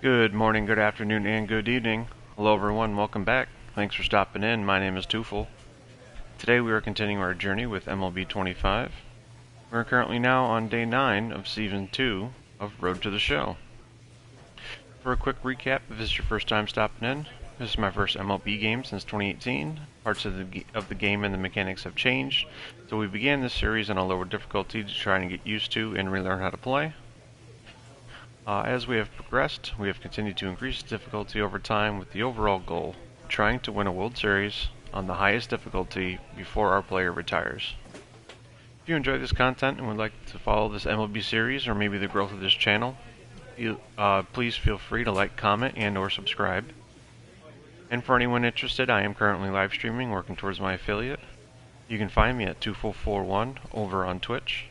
Good morning, good afternoon, and good evening. Hello everyone, welcome back. Thanks for stopping in. My name is Tufel. Today we are continuing our journey with MLB 25. We're currently now on day 9 of Season 2 of Road to the Show. For a quick recap, if this is your first time stopping in, this is my first MLB game since 2018. Parts of the game and the mechanics have changed, so we began this series on a lower difficulty to try and get used to and relearn how to play. As we have progressed, we have continued to increase difficulty over time with the overall goal of trying to win a World Series on the highest difficulty before our player retires. If you enjoy this content and would like to follow this MLB series or maybe the growth of this channel, please feel free to like, comment, and or subscribe. And for anyone interested, I am currently live streaming, working towards my affiliate. You can find me at Tufel41 over on Twitch.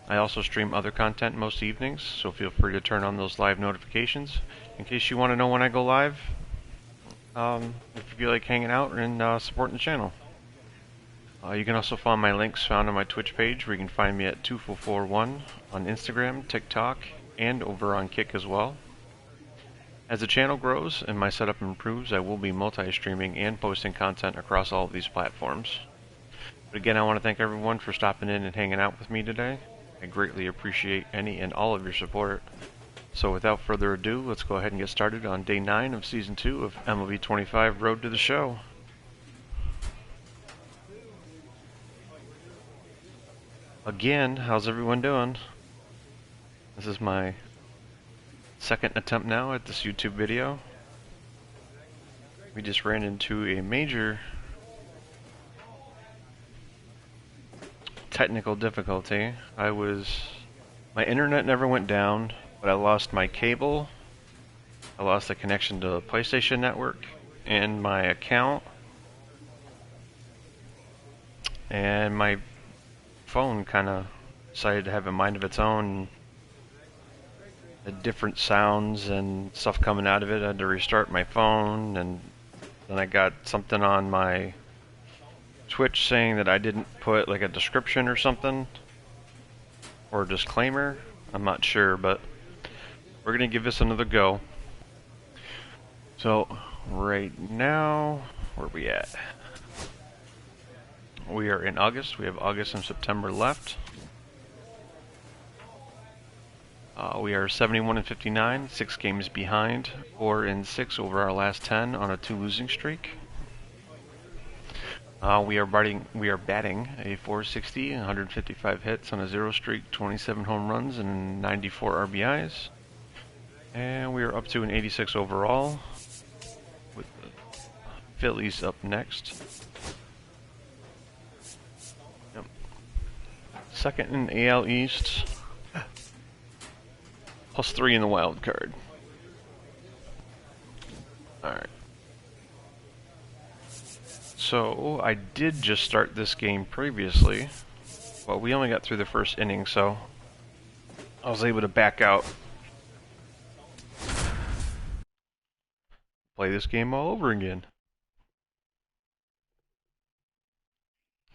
I also stream other content most evenings, so feel free to turn on those live notifications in case you want to know when I go live, if you feel like hanging out and supporting the channel. You can also find my links found on my Twitch page, where you can find me at Tufel41 on Instagram, TikTok, and over on Kick as well. As the channel grows and my setup improves, I will be multi-streaming and posting content across all of these platforms. But again, I want to thank everyone for stopping in and hanging out with me today. I greatly appreciate any and all of your support. So without further ado, let's go ahead and get started on day 9 of Season 2 of MLB 25 Road to the Show. Again, how's everyone doing? This is my second attempt now at this YouTube video. We just ran into a major technical difficulty. My internet never went down, but I lost my cable. I lost the connection to the PlayStation Network and my account. And my phone kind of decided to have a mind of its own. The different sounds and stuff coming out of it. I had to restart my phone, and then I got something on my Twitch saying that I didn't put like a description or something, or a disclaimer. I'm not sure, but we're gonna give this another go. So right now, where are we at? We are in August. We have August and September left. We are 71-59, 6 games behind, 4-6 over our last 10 on a 2 losing streak. We are batting a .460, 155 hits on a 0 streak, 27 home runs, and 94 RBIs. And we are up to an 86 overall, with the Phillies up next. Yep. Second in AL East, +3 in the wild card. Alright. So, I did just start this game previously. Well, we only got through the first inning, so I was able to back out. Play this game all over again.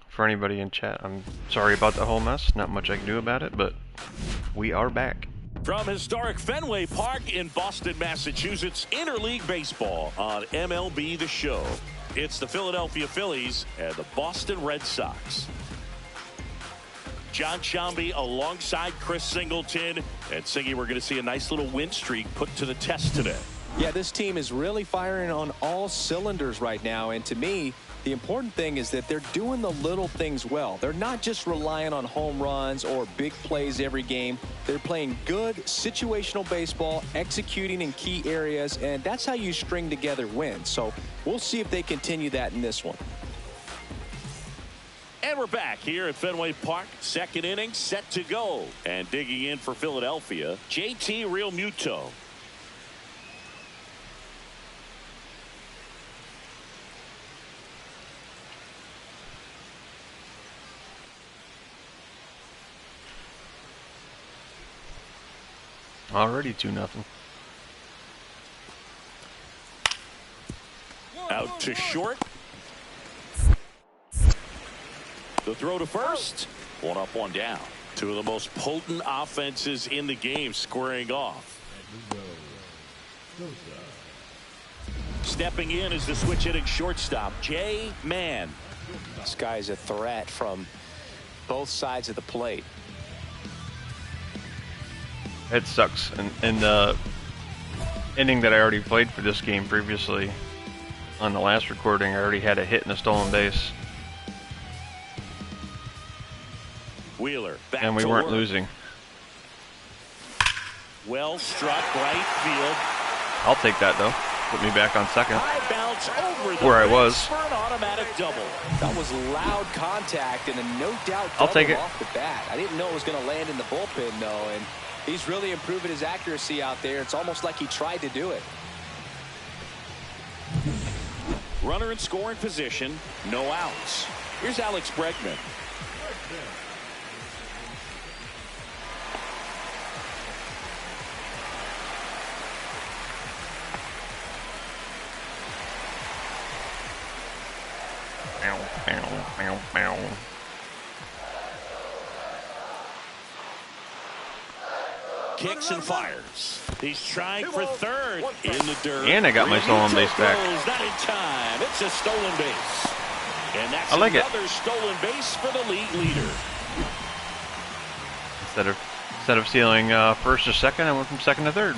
For anybody in chat, I'm sorry about the whole mess. Not much I can do about it, but we are back. From historic Fenway Park in Boston, Massachusetts, Interleague Baseball on MLB The Show. It's the Philadelphia Phillies and the Boston Red Sox. John Sciambi alongside Chris Singleton. And Singy, we're going to see a nice little win streak put to the test today. Yeah, this team is really firing on all cylinders right now. And to me, the important thing is that they're doing the little things well. They're not just relying on home runs or big plays every game. They're playing good situational baseball, executing in key areas, and that's how you string together wins. So we'll see if they continue that in this one. And we're back here at Fenway Park. Second inning set to go. And digging in for Philadelphia, JT Realmuto. Already 2-0. Out to short. The throw to first. One up, one down. Two of the most potent offenses in the game squaring off. Stepping in is the switch hitting shortstop, Jay Mann. This guy's a threat from both sides of the plate. It sucks. In the inning that I already played for this game previously, on the last recording, I already had a hit and a stolen base. Wheeler back And we to weren't work. losing. Well struck right field. I'll take that though. Put me back on second. High bounce over the Where I fence was. for an automatic double. That was loud contact and a no doubt I'll double take it. off the bat. I didn't know it was going to land in the bullpen though, and he's really improving his accuracy out there. It's almost like he tried to do it. Runner in scoring position, no outs. Here's Alex Bregman. Kicks and fires. He's trying for third in the dirt. And I got my stolen base back. Throws, not in time. It's a stolen base. And that's I like it. another stolen base for the league leader. Instead of stealing first to second, I went from second to third.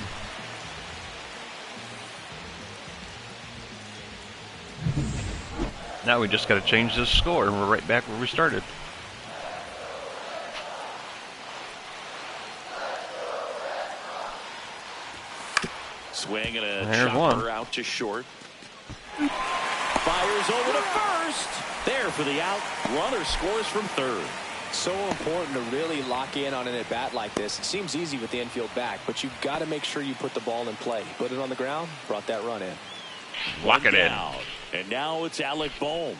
Now we just got to change this score, and we're right back where we started. Swing and a There's chopper one. out to short. Fires over to first. There for the out. Runner scores from third. So important to really lock in on an at bat like this. It seems easy with the infield back, but you've got to make sure you put the ball in play. Put it on the ground, brought that run in. Lock it in. Down. And now it's Alec Bohm.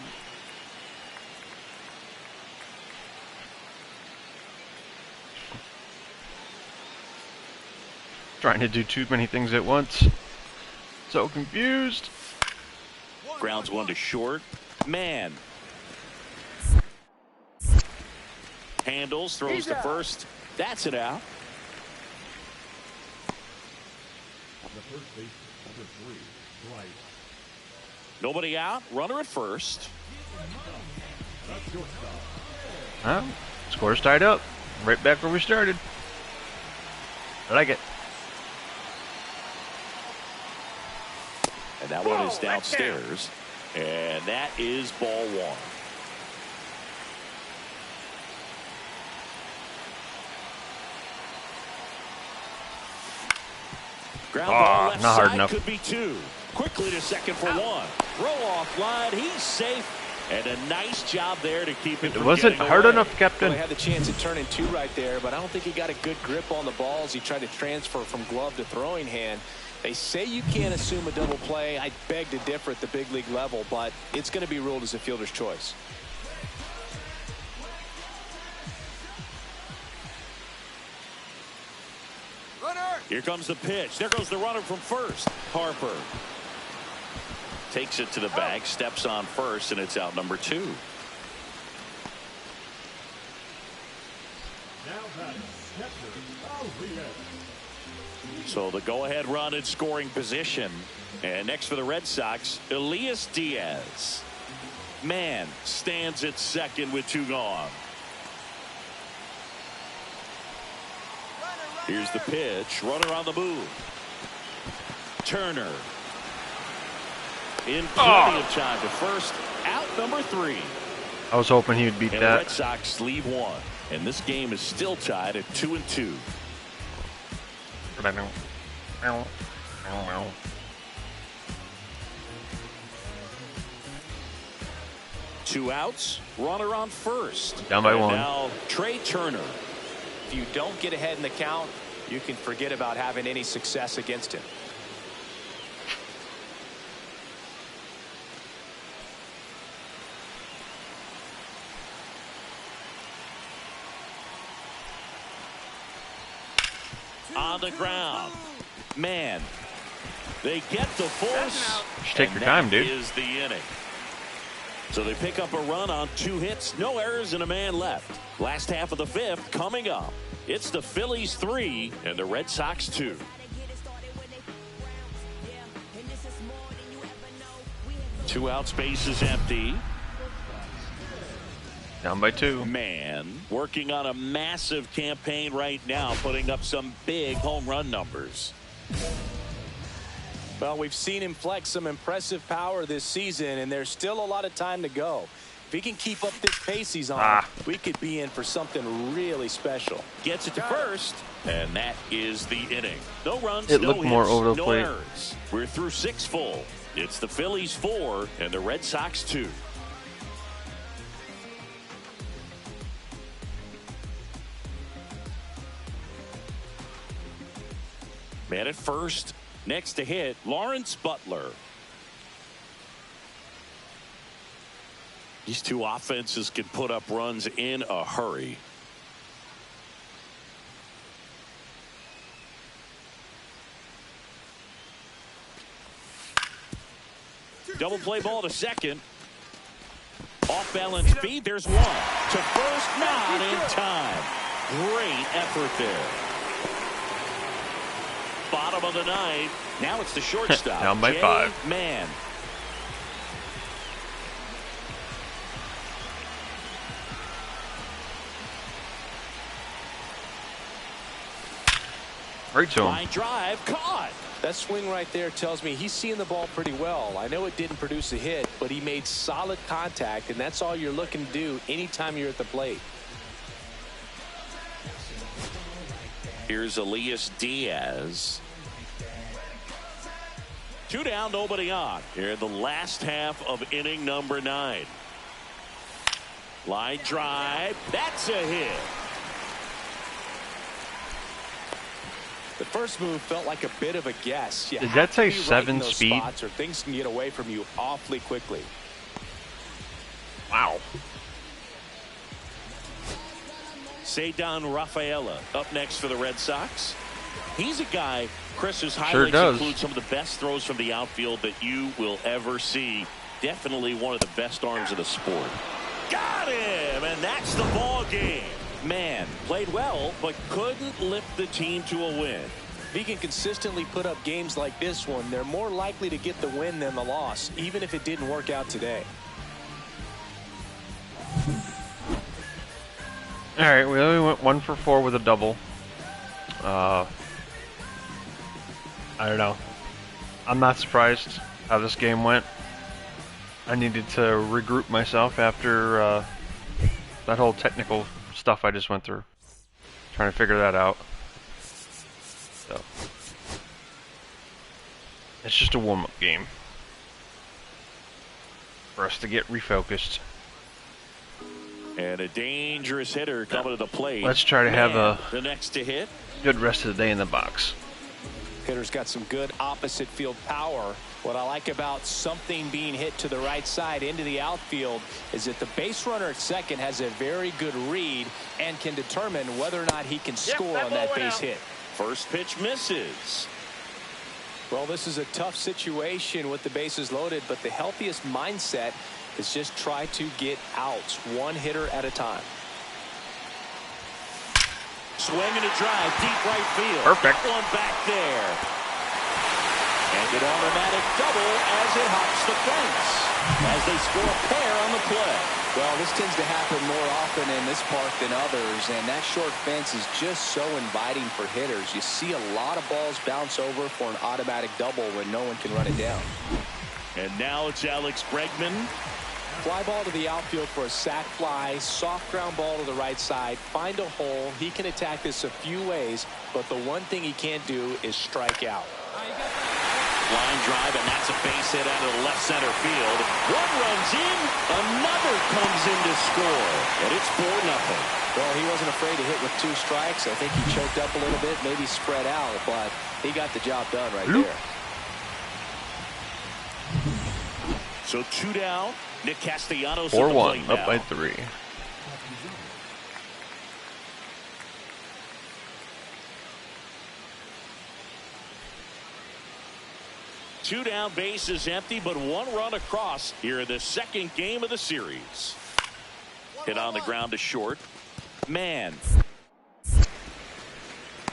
Trying to do too many things at once. So confused. Grounds one to short. Man. Handles, throws to first. That's it out. Nobody out. Runner at first. Well, score's tied up. Right back where we started. I like it. And that one is downstairs. And that is ball one. Ground ball left not hard side enough. could be two. Quickly to second for one. Throw off line. He's safe. And a nice job there to keep it from Was it getting hard away. enough, Well, Captain? he had the chance at turning two right there, but I don't think he got a good grip on the balls. He tried to transfer from glove to throwing hand. They say you can't assume a double play. I beg to differ at the big league level, but it's going to be ruled as a fielder's choice. Here comes the pitch. There goes the runner from first. Harper takes it to the bag, steps on first, and it's out number two. So the go-ahead run in scoring position. And next for the Red Sox, Elias Diaz. Man stands at second with two gone. Here's the pitch. Runner on the move. Turner. In plenty of time to first. Out number three. I was hoping he would beat And the Red that. Sox leave one. And this game is still tied at 2-2. Two outs. Runner on first. Down by And one. Now Trey Turner. If you don't get ahead in the count, you can forget about having any success against him. On the ground. Man. They get the force. Should take and your time, that dude. is the inning. So they pick up a run on two hits, no errors, and a man left. Last half of the fifth coming up. It's the Phillies 3 and the Red Sox 2. 2 outs, bases empty. Down by 2. Man working on a massive campaign right now, putting up some big home run numbers. Well, we've seen him flex some impressive power this season, and there's still a lot of time to go. If he can keep up this pace he's on, we could be in for something really special. Gets it to first, and that is the inning. No runs, It no looked hits, more over the no plate. errors. We're through 6 full. It's the Phillies 4 and the Red Sox 2. Man at first, next to hit, Lawrence Butler. These two offenses can put up runs in a hurry. Double play ball to second. Off balance feed. There's one. To first, not in time. Great effort there. Bottom of the ninth. Now it's the shortstop. Down by 5. Man. Right to him. Line drive caught. That swing right there tells me he's seeing the ball pretty well. I know it didn't produce a hit, but he made solid contact, and that's all you're looking to do anytime you're at the plate. Here's Elias Diaz. 2 down, nobody on. Here in the last half of inning number 9. Line drive. That's a hit. The first move felt like a bit of a guess. Did that say 7 speed? Spots or things can get away from you awfully quickly. Wow. Ceddanne Rafaela up next for the Red Sox. He's a guy, Chris's highlights Sure does. include some of the best throws from the outfield that you will ever see. Definitely one of the best arms of the sport. Got him, and that's the ball game. Man played well, but couldn't lift the team to a win. If he can consistently put up games like this one, they're more likely to get the win than the loss, even if it didn't work out today. All right, we only went 1 for 4 with a double. I don't know. I'm not surprised how this game went. I needed to regroup myself after that whole technical stuff I just went through. Trying to figure that out. So it's just a warm-up game for us to get refocused. And a dangerous hitter coming to the plate. Let's try to have the next to hit. good rest of the day in the box. Hitter's got some good opposite field power. What I like about something being hit to the right side into the outfield is that the base runner at second has a very good read and can determine whether or not he can score on that base hit. First pitch misses. Well, this is a tough situation with the bases loaded, but the healthiest mindset is just try to get outs, one hitter at a time. Swinging a drive, deep right field. Perfect. One back there. And an automatic double as it hops the fence. As they score a pair on the play. Well, this tends to happen more often in this park than others, and that short fence is just so inviting for hitters. You see a lot of balls bounce over for an automatic double when no one can run it down. And now it's Alex Bregman. Fly ball to the outfield for a sac fly, soft ground ball to the right side, find a hole. He can attack this a few ways, but the one thing he can't do is strike out. Line drive, and that's a base hit out of the left center field. One runs in, another comes in to score, and it's 4-0. Well, he wasn't afraid to hit with 2 strikes. I think he choked up a little bit, maybe spread out, but he got the job done right there. So 2 down. Nick Castellanos 4-1, up by 3. Two down, bases empty, but 1 run across here in the second game of the series. Hit on the ground to short. Man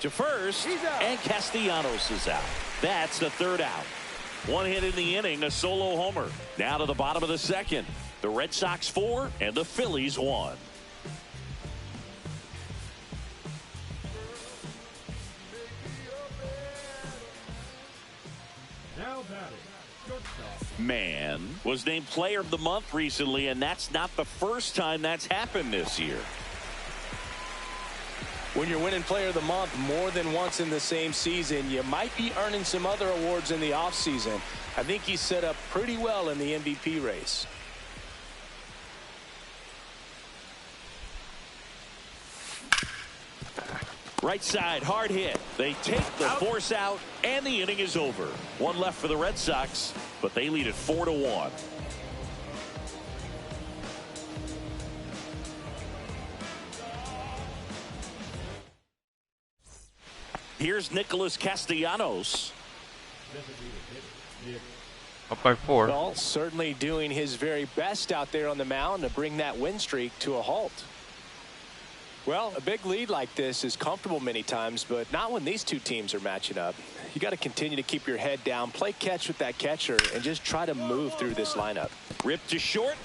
to first, and Castellanos is out. That's the 3rd out. One hit in the inning, a solo homer. Now to the bottom of the second. The Red Sox 4 and the Phillies 1. Mann was named Player of the Month recently, and that's not the first time that's happened this year. When you're winning Player of the Month more than once in the same season, you might be earning some other awards in the offseason. I think he's set up pretty well in the MVP race. Right side, hard hit. They take the force out, and the inning is over. One left for the Red Sox, but they lead it 4-1. Here's Nicholas Castellanos. Up by 4. Well, certainly doing his very best out there on the mound to bring that win streak to a halt. Well, a big lead like this is comfortable many times, but not when these two teams are matching up. You got to continue to keep your head down, play catch with that catcher, and just try to move through this lineup. Ripped to short.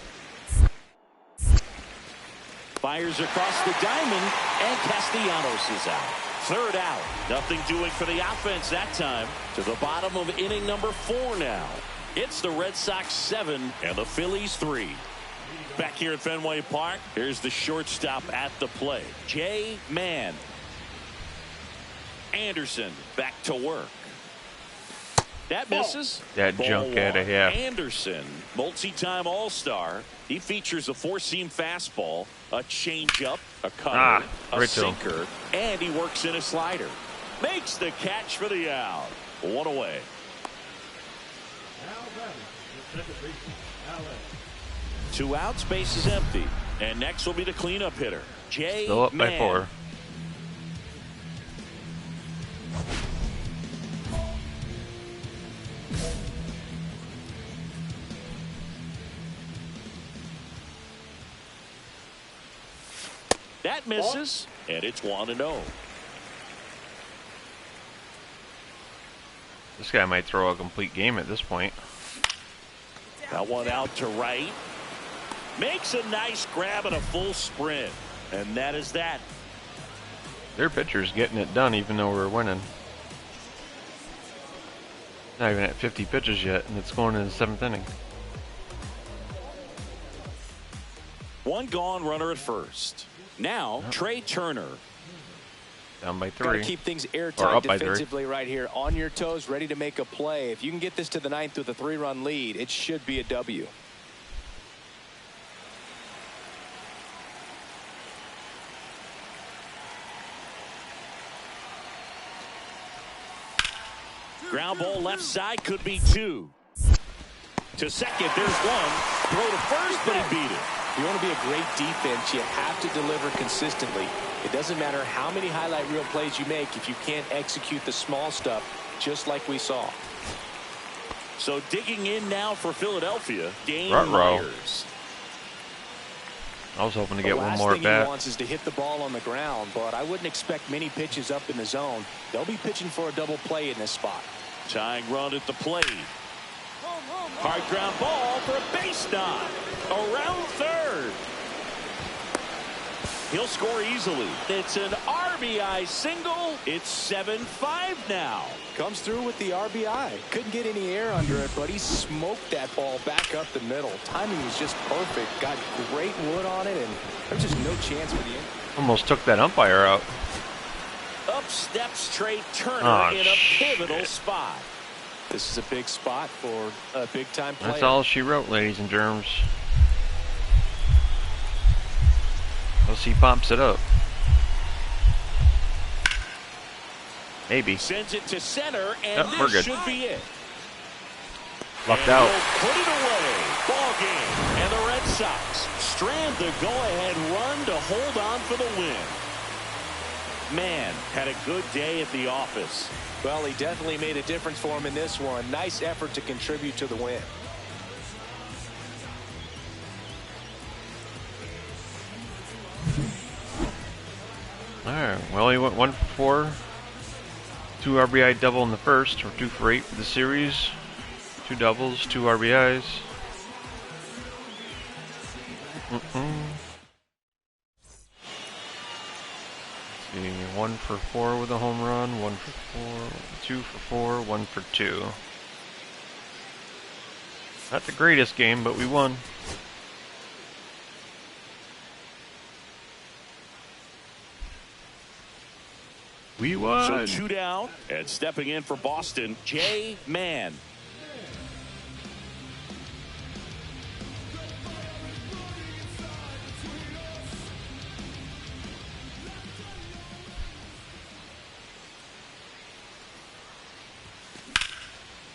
Fires across the diamond, and Castellanos is out. Third out. Nothing doing for the offense that time. To the bottom of inning number 4 now. It's the Red Sox 7 and the Phillies 3. Back here at Fenway Park, here's the shortstop at the plate, Jay Mann. Anderson back to work. That misses. That junk out of here. Anderson, multi-time All-Star. He features a 4-seam fastball, a changeup, a cutter, a sinker, and he works in a slider. Makes the catch for the out. One away. 2 outs, base is empty. And next will be the cleanup hitter, Jay Still up Mann. by 4. That misses, and it's 1-0. This guy might throw a complete game at this point. That one out to right. Makes a nice grab and a full sprint. And that is that. Their pitcher's getting it done even though we're winning. Not even at 50 pitches yet, and it's going in the 7th inning. One gone, runner at first. Now, Trey Turner. Down by 3. Got to keep things airtight defensively right here. On your toes, ready to make a play. If you can get this to the 9th with a 3-run lead, it should be a W. Ground ball left side, could be 2. To second, there's 1. Throw to first, but he beat it. If you want to be a great defense, you have to deliver consistently. It doesn't matter how many highlight reel plays you make if you can't execute the small stuff, just like we saw. So digging in now for Philadelphia, Dane Ruh-roh. Myers. I was hoping to get one more The last at thing he bat. wants is to hit the ball on the ground, but I wouldn't expect many pitches up in the zone. They'll be pitching for a double play in this spot. Tying run at the plate. Hard ground ball for a base knock. Around third. He'll score easily. It's an RBI single. It's 7-5 now. Comes through with the RBI. Couldn't get any air under it, but he smoked that ball back up the middle. Timing was just perfect. Got great wood on it, and there's just no chance for the end. Almost took that umpire out. Up steps Trey Turner in a pivotal spot. This is a big spot for a big-time player. That's all she wrote, ladies and germs. Let's see, he pops it up. Maybe. Sends it to center, and we're this good. should be it. Lucked And out. they'll put it away. Ball game. And the Red Sox strand the go-ahead run to hold on for the win. Man, had a good day at the office. Well, he definitely made a difference for him in this one. Nice effort to contribute to the win. Alright, well, he went 1 for 4. 2 RBI double in the first, or 2 for 8 for the series. 2 doubles, 2 RBIs. See, 1 for 4 with a home run, 1 for 4, 2 for 4, 1 for 2. Not the greatest game, but we won. We won. So 2 down, and stepping in for Boston, Jay Mann.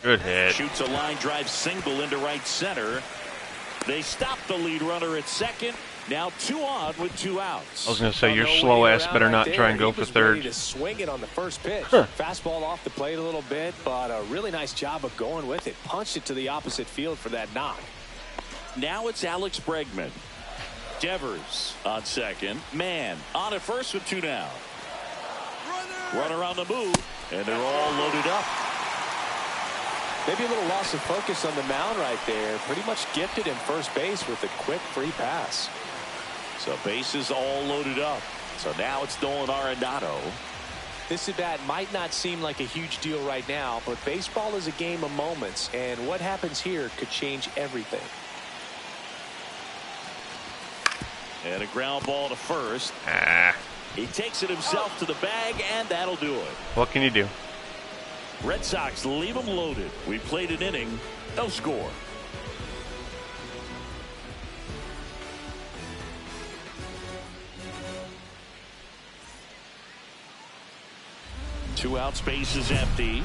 Good hit. Shoots a line drive single into right center. They stop the lead runner at second. Now 2 on with 2 outs. I was going to say, your slow ass better not try and go for third. Ready to swing it on the first pitch. Fastball off the plate a little bit, but a really nice job of going with it. Punched it to the opposite field for that knock. Now it's Alex Bregman. Devers on second. Mann on at first with 2 down. Runner on the move, and they're all loaded up. Maybe a little loss of focus on the mound right there. Pretty much gifted in first base with a quick free pass. So bases all loaded up. So now it's Nolan Arenado. This at bat might not seem like a huge deal right now, but baseball is a game of moments, and what happens here could change everything. And a ground ball to first. He takes it himself to the bag, and that'll do it. What can you do? Red Sox leave them loaded. We played an inning, no score. Two out, space is empty.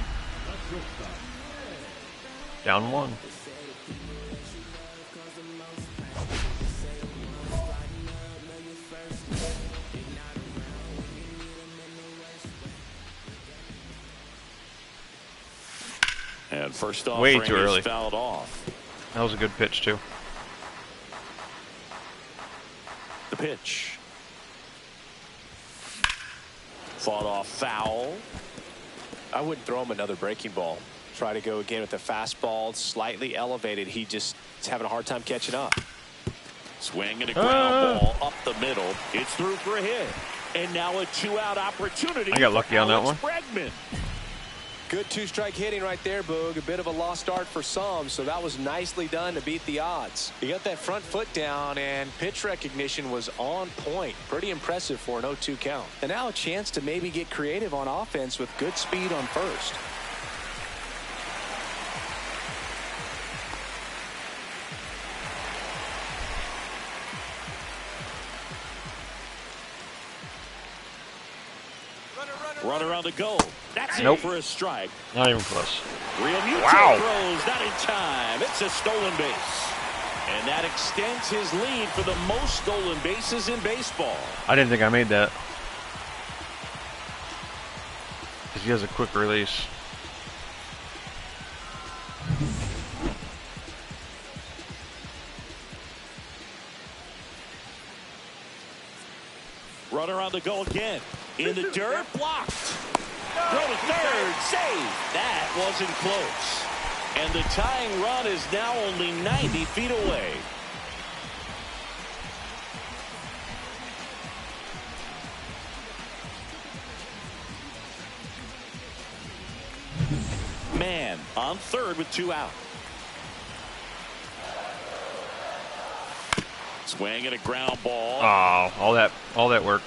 Down 1. And first off, way too early. Fouled off. That was a good pitch too. The pitch. Fought off foul. I wouldn't throw him another breaking ball. Try to go again with the fastball, slightly elevated. He just is having a hard time catching up. Swing and a ground ball up the middle. It's through for a hit. And now a 2-out opportunity. I got lucky on that one. Bregman. Good 2-strike hitting right there, Boog. A bit of a lost start for some, so that was nicely done to beat the odds. He got that front foot down, and pitch recognition was on point. Pretty impressive for an 0-2 count. And now a chance to maybe get creative on offense with good speed on first. Runner on the go. That's Nope. it for a strike. Not even close. Real Muto Wow. throws, not in time. It's a stolen base. And that extends his lead for the most stolen bases in baseball. I didn't think I made that. Because he has a quick release. Runner on the go again. In the dirt, blocked. Throw to third, save. That wasn't close. And the tying run is now only 90 feet away. Mann on third with 2 out. Swing and a ground ball. Oh, all that work.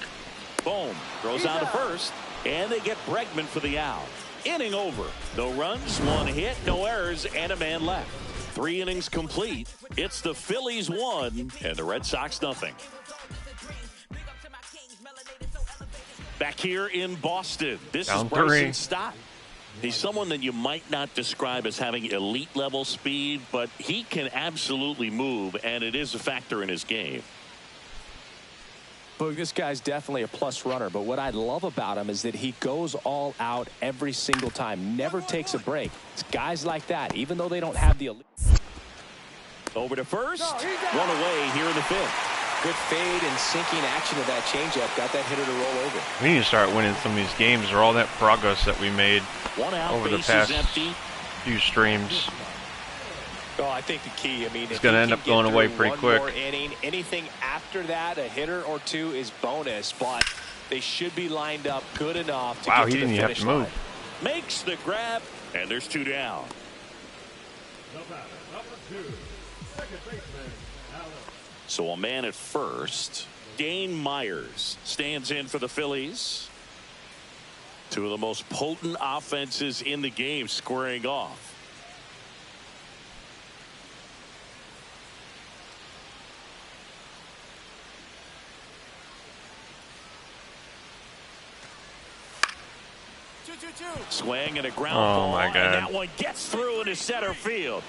Boom. Throws out to first. And they get Bregman for the out. Inning over. No runs, 1 hit, no errors, and a man left. 3 innings complete. It's the Phillies 1 and the Red Sox nothing. Back here in Boston. This Down is Bryson 3. Stott. He's someone that you might not describe as having elite level speed, but he can absolutely move, and it is a factor in his game. Boog, this guy's definitely a plus runner, but what I love about him is that he goes all out every single time, never takes a break. It's guys like that, even though they don't have the elite. Over to first. 1 away here in the 5th. Good fade and sinking action of that changeup. Got that hitter to roll over. We need to start winning some of these games, or all that progress that we made 1 out, over the bases past empty. few streams Well, I think the key, I mean, it's going to end up going away pretty quick. More inning, anything after that, a hitter or two is bonus, but they should be lined up good enough to get to the finish line. Makes the grab, and there's 2 down. So a man at first. Dane Myers stands in for the Phillies. 2 of the most potent offenses in the game squaring off. Swing and a ground ball. My God. And that one gets through into center field.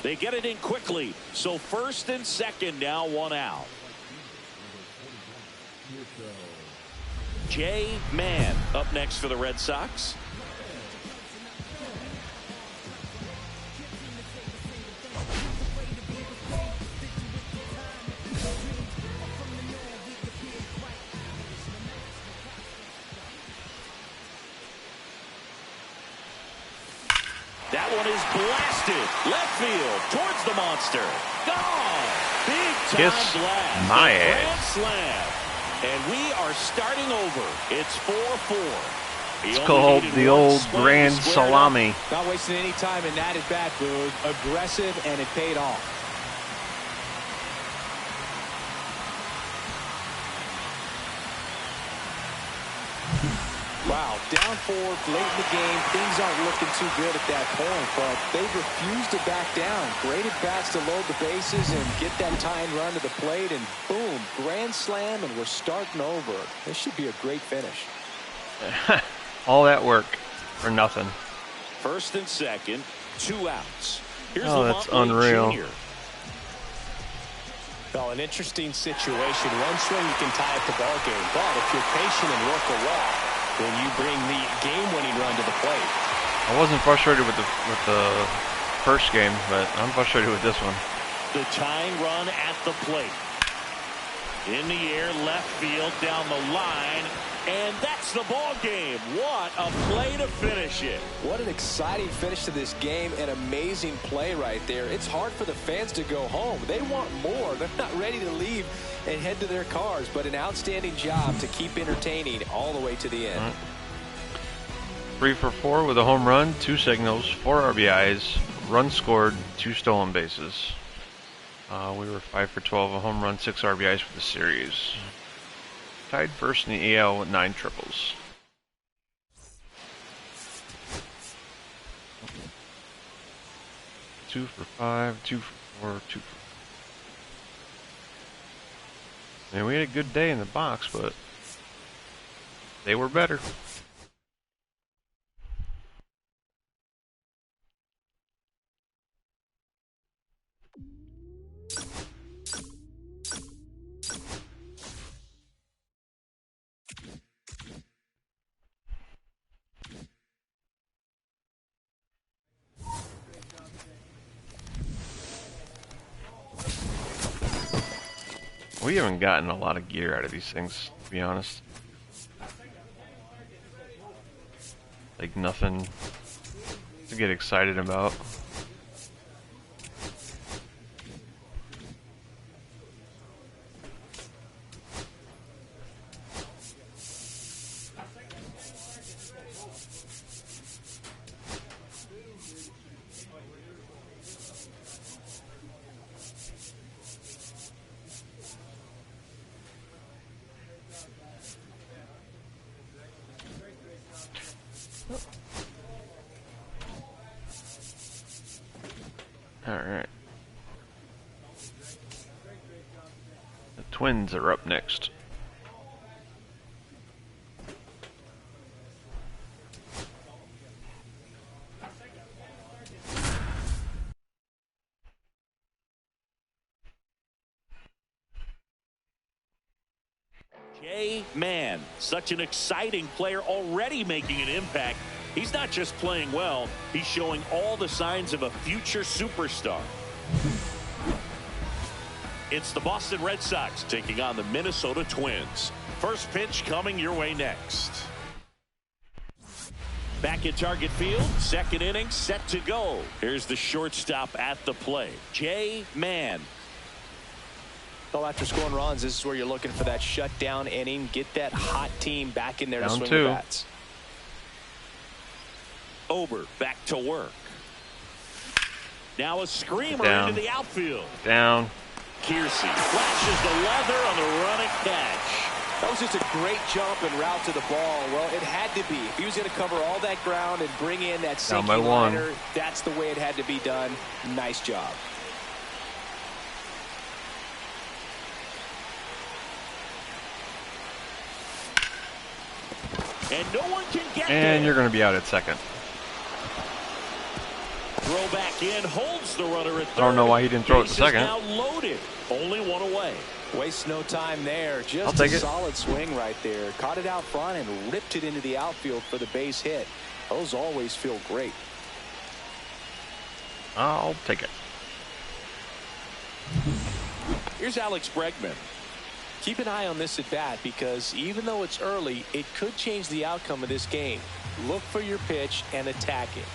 They get it in quickly. So first and second now, 1 out. Jay Mann up next for the Red Sox. That one is blasted. Left field towards the monster. Gone. Big time Kiss blast. my Grand ass. slam. And we are starting over. It's 4-4. It's called the old grand salami. Not wasting any time in that at bat, Boog. Aggressive, and it paid off. Wow, down 4 late in the game. Things aren't looking too good at that point, but they've refused to back down. Great at bats to load the bases and get that tying run to the plate, and boom, grand slam, and we're starting over. This should be a great finish. All that work for nothing. First and second, 2 outs. Here's that's Lamonte unreal. Jr. Well, an interesting situation. One swing you can tie up the ball game, but if you're patient and work a walk, then you bring the game-winning run to the plate. I wasn't frustrated with the first game, but I'm frustrated with this one. The tying run at the plate. In the air, left field, down the line, and that's the ball game. What a play to finish it. What an exciting finish to this game. An amazing play right there. It's hard for the fans to go home. They want more. They're not ready to leave and head to their cars, but an outstanding job to keep entertaining all the way to the end. 3 for 4 with a home run, 2 signals, 4 RBIs, run scored, 2 stolen bases. We were 5 for 12, a home run, 6 RBIs for the series. Tied first in the AL with 9 triples. Two for 5, 2 for 4, 2 for. I mean, we had a good day in the box, but they were better. We haven't gotten a lot of gear out of these things, to be honest. Like nothing to get excited about. Alright. The Twins are up next. Jay Mann, such an exciting player, already making an impact. He's not just playing well, he's showing all the signs of a future superstar. It's the Boston Red Sox taking on the Minnesota Twins. First pitch coming your way next. Back in target field, second inning set to go. Here's the shortstop at the plate, Jay Mann. Well, after scoring runs, this is where you're looking for that shutdown inning. Get that hot team back in there to swing the bats. Ober back to work. Now a screamer into the outfield. Down. Kiersey flashes the leather on the running catch. That was just a great jump and route to the ball. Well, it had to be. If he was going to cover all that ground and bring in that sinking liner, that's the way it had to be done. Nice job. And no one can get there. And you're going to be out at second. Throw back in, holds the runner at third. I don't know why he didn't throw it to second. Now loaded. Only one away. Waste no time there. Just a solid swing right there. Caught it out front and ripped it into the outfield for the base hit. Those always feel great. I'll take it. Here's Alex Bregman. Keep an eye on this at bat because even though it's early, it could change the outcome of this game. Look for your pitch and attack it.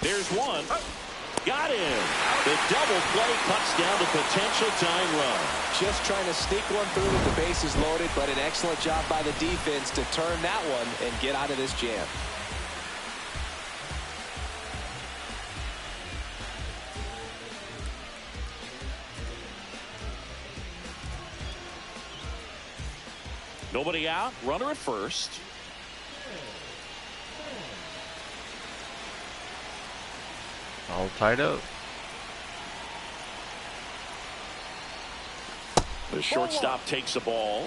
There's one. Got him. The double play cuts down the potential tying run. Just trying to sneak one through with the bases loaded, but an excellent job by the defense to turn that one and get out of this jam. Nobody out. Runner at first. All tied up. The shortstop takes the ball.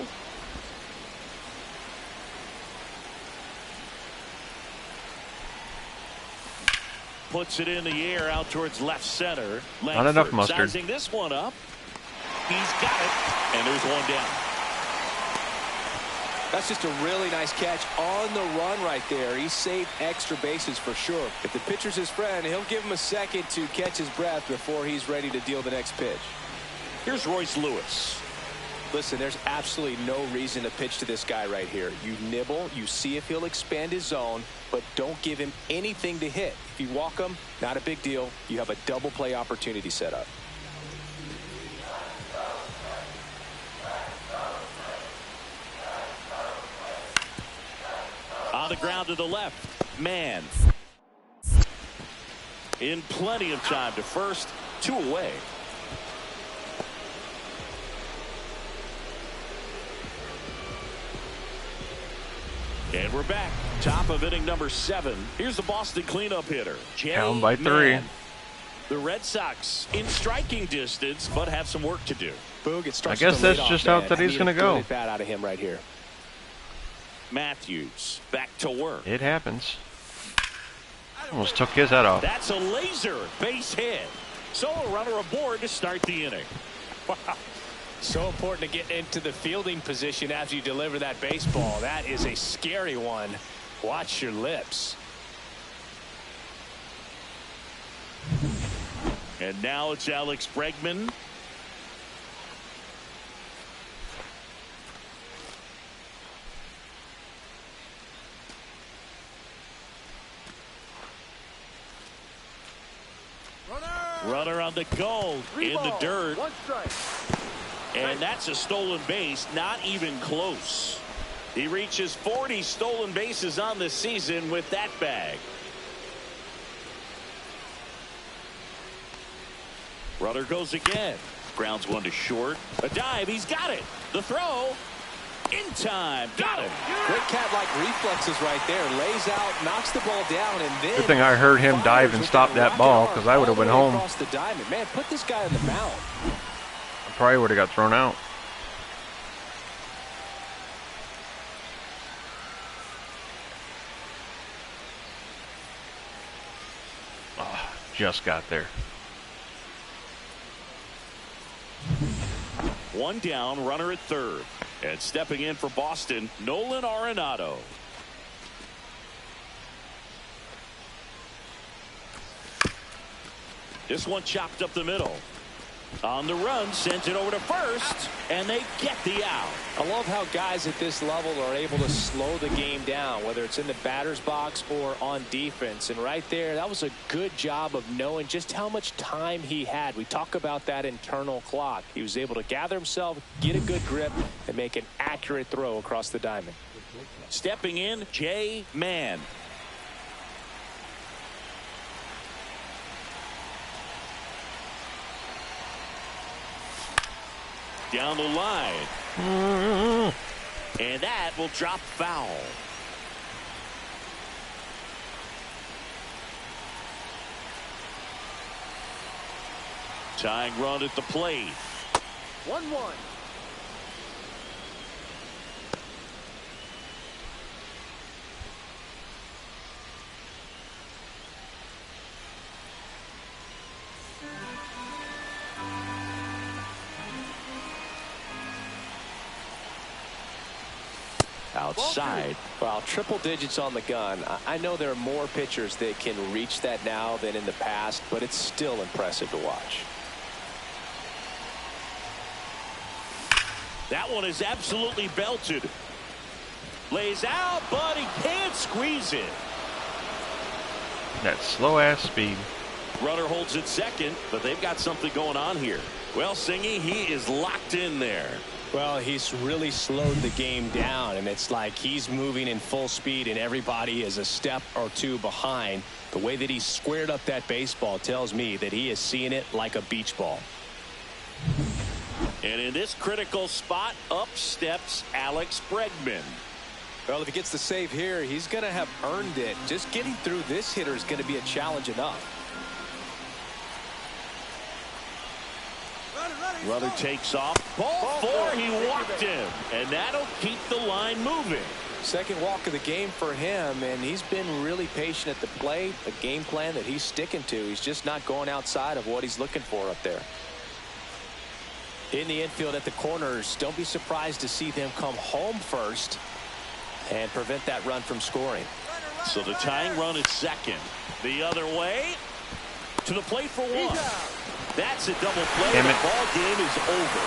Puts it in the air out towards left center. Not enough mustard. Sizing this one up. He's got it. And there's one down. That's just a really nice catch on the run right there. He saved extra bases for sure. If the pitcher's his friend, he'll give him a second to catch his breath before he's ready to deal the next pitch. Here's Royce Lewis. Listen, there's absolutely no reason to pitch to this guy right here. You nibble, you see if he'll expand his zone, but don't give him anything to hit. If you walk him, not a big deal. You have a double play opportunity set up. On the ground to the left. Mann. In plenty of time to first. 2 away. And we're back. Top of inning number 7. Here's the Boston cleanup hitter. Down by 3. The Red Sox in striking distance, but have some work to do. Boog, it starts I guess that's just how that he's going to go. Bad out of him right here. Matthews back to work. It happens. Almost took his head off. That's a laser base hit. So a runner aboard to start the inning. Wow. So important to get into the fielding position after you deliver that baseball. That is a scary one. Watch your lips. And now it's Alex Bregman. Runner on the go in the dirt. 1 strike. And that's a stolen base, not even close. He reaches 40 stolen bases on the season with that bag. Runner goes again. Grounds one to short. A dive. He's got it. The throw. In time. Got him. Great cat-like reflexes right there. Lays out, knocks the ball down, and then... Good thing I heard him dive and stop that ball, because I would have been home. Across the diamond. Man, put this guy on the mound. I probably would have got thrown out. Oh, just got there. One down, runner at third. And stepping in for Boston, Nolan Arenado. This one chopped up the middle. On the run, sends it over to first, and they get the out. I love how guys at this level are able to slow the game down, whether it's in the batter's box or on defense. And right there, that was a good job of knowing just how much time he had. We talk about that internal clock. He was able to gather himself, get a good grip, and make an accurate throw across the diamond. Stepping in, Jay Mann. Down the line. And that will drop foul. Tying run at the plate. 1-1. Outside. Well, triple digits on the gun. I know there are more pitchers that can reach that now than in the past, but it's still impressive to watch. That one is absolutely belted. Lays out, but he can't squeeze it. That slow ass speed. Runner holds it second, but they've got something going on here. Well, Singy, he is locked in there. Well, he's really slowed the game down, and it's like he's moving in full speed and everybody is a step or two behind. The way that he squared up that baseball tells me that he is seeing it like a beach ball. And in this critical spot, up steps Alex Bregman. Well, if he gets the save here, he's going to have earned it. Just getting through this hitter is going to be a challenge enough. Runner takes off. Ball four, he walked him. And that'll keep the line moving. Second walk of the game for him, and he's been really patient at the plate. A game plan that he's sticking to. He's just not going outside of what he's looking for up there. In the infield at the corners, don't be surprised to see them come home first and prevent that run from scoring. So the tying run is second. The other way to the plate for one. That's a double play. Damn it. The ball game is over.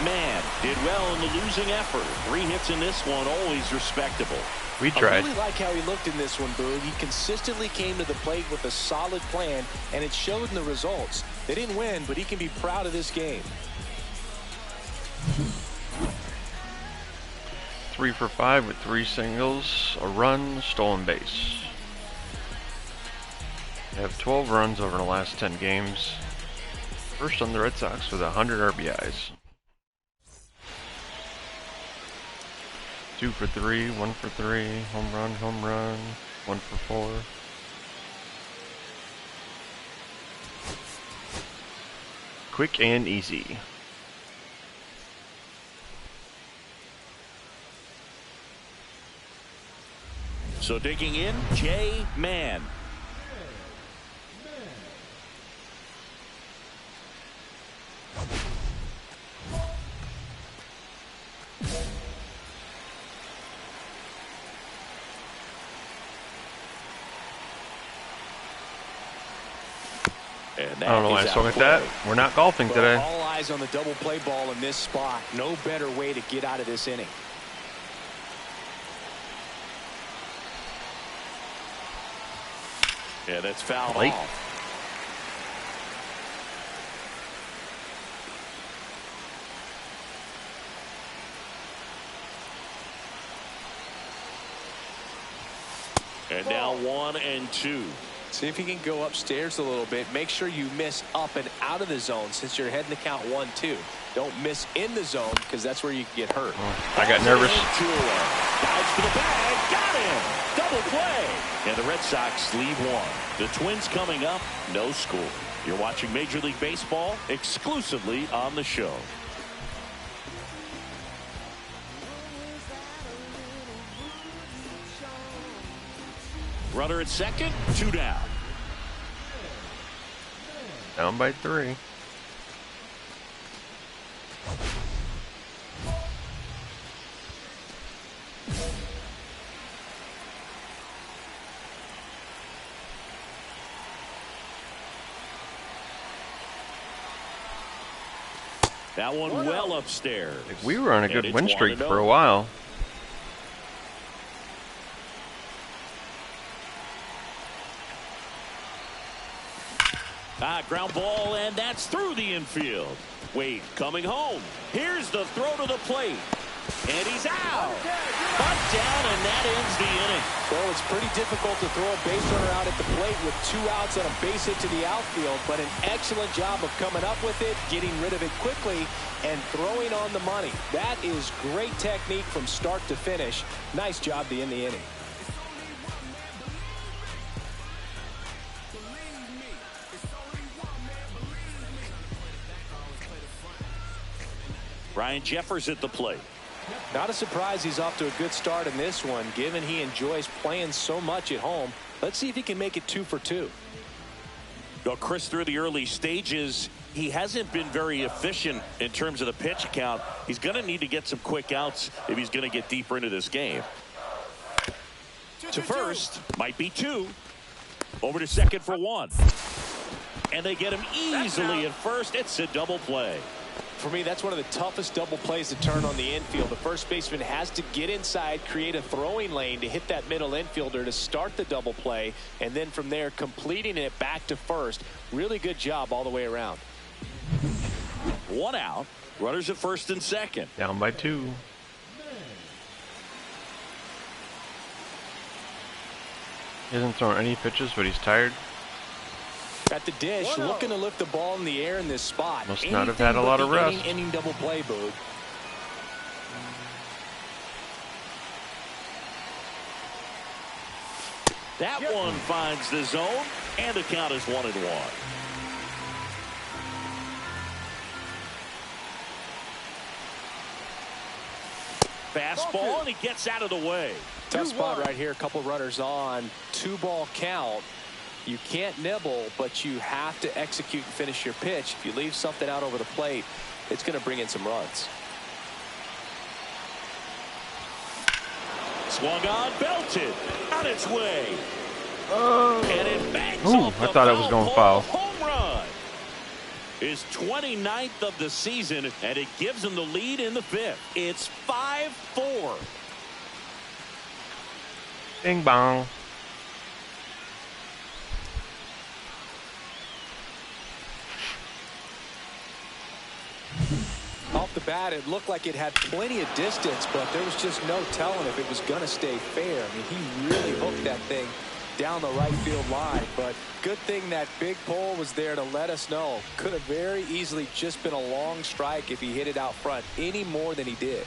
Man did well in the losing effort. 3 hits in this one, always respectable. We tried. I really like how he looked in this one, Boog. He consistently came to the plate with a solid plan, and it showed in the results. They didn't win, but he can be proud of this game. 3 for 5 with 3 singles, a run, stolen base. They have 12 runs over the last 10 games. First on the Red Sox with 100 RBIs. 2 for 3, 1 for 3, home run, 1 for 4. Quick and easy. So digging in, Jay Mann. I don't know why I swung at that. We're not golfing today. All eyes on the double play ball in this spot. No better way to get out of this inning. Yeah, that's fouled Late. off. And now 1 and 2. See if you can go upstairs a little bit. Make sure you miss up and out of the zone since you're heading to count 1-2. Don't miss in the zone because that's where you can get hurt. I got nervous. Dives for the bag. Got him. Double play. And the Red Sox lead 1. The Twins coming up. No score. You're watching Major League Baseball exclusively on the show. Runner at second, 2 down. Down by 3. That one well upstairs. We were on a good And win it's streak 1-0. for a while. Ground ball, and that's through the infield. Wade coming home. Here's the throw to the plate. And he's out. Butt down, and that ends the inning. Well, it's pretty difficult to throw a base runner out at the plate with 2 outs on a base hit to the outfield, but an excellent job of coming up with it, getting rid of it quickly, and throwing on the money. That is great technique from start to finish. Nice job to end the inning. Ryan Jeffers at the plate. Not a surprise he's off to a good start in this one, given he enjoys playing so much at home. Let's see if he can make it 2 for 2. Well, Chris, through the early stages, he hasn't been very efficient in terms of the pitch count. He's going to need to get some quick outs if he's going to get deeper into this game. To first, might be 2. Over to second for 1. And they get him easily at first. It's a double play. For me, that's one of the toughest double plays to turn on the infield. The first baseman has to get inside, create a throwing lane to hit that middle infielder to start the double play, and then from there completing it back to first. Really good job all the way around. 1 out. Runners at first and second. Down by 2. He hasn't thrown any pitches, but he's tired. At the dish, looking to lift the ball in the air in this spot. Must not have had a lot of rest. Inning double play, Boog. That one finds the zone, and the count is 1-1. Fastball, and he gets out of the way. Tough spot right here. A couple runners on. 2-ball count. You can't nibble, but you have to execute and finish your pitch. If you leave something out over the plate, it's going to bring in some runs. Swung on, belted, on its way. And it bangs off the I thought it was going foul. Home run. His 29th of the season, and it gives him the lead in the 5th. It's 5-4. Bing bong. Off the bat, it looked like it had plenty of distance, but there was just no telling if it was going to stay fair. I mean, he really hooked that thing down the right field line, but good thing that big pole was there to let us know. Could have very easily just been a long strike if he hit it out front any more than he did.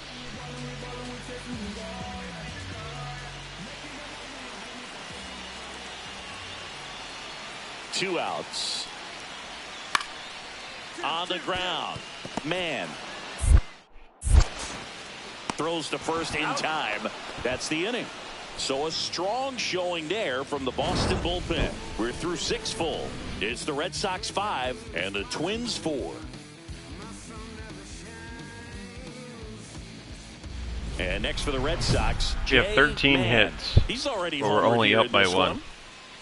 Two outs. On the ground. Man. Throws to first in time. That's the inning. So a strong showing there from the Boston bullpen. We're through 6 full. It's the Red Sox 5 and the Twins 4. And next for the Red Sox, We have 13 Man. hits. He's already But we're homered only here up in by this 1. one.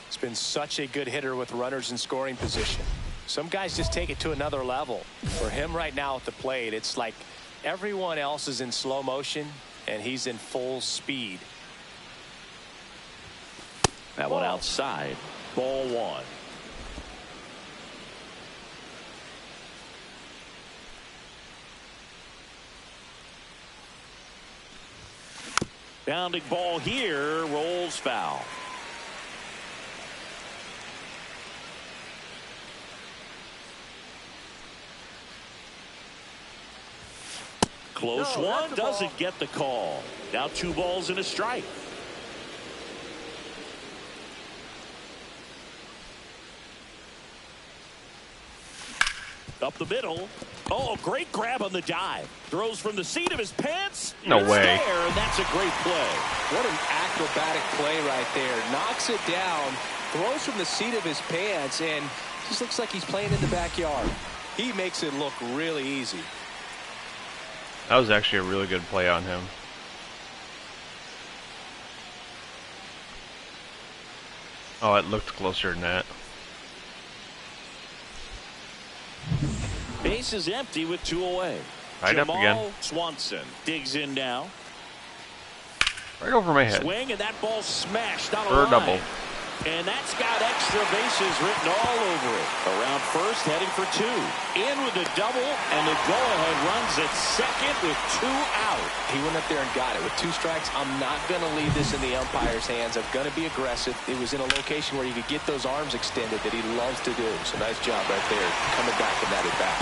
He's been such a good hitter with runners in scoring position. Some guys just take it to another level. For him right now at the plate, it's like everyone else is in slow motion and he's in full speed. That one outside. Ball 1. Bounding ball here, rolls foul. Close one, doesn't get the call. Now 2 balls and a strike. Up the middle. Oh, great grab on the dive. Throws from the seat of his pants. No It's way. there, and that's a great play. What an acrobatic play right there. Knocks it down, throws from the seat of his pants, and just looks like he's playing in the backyard. He makes it look really easy. That was actually a really good play on him. Oh, it looked closer than that. base is empty with 2 away. Right up Jamal again. Swanson digs in now. Right over my head. Swing, and that ball smashed on a For a line. double. And that's got extra bases written all over it. Around first, heading for 2. In with the double, and the go-ahead runs at second with 2 out. He went up there and got it. With 2 strikes, I'm not going to leave this in the umpire's hands. I'm going to be aggressive. It was in a location where you could get those arms extended that he loves to do. So nice job right there, coming back from that at bat.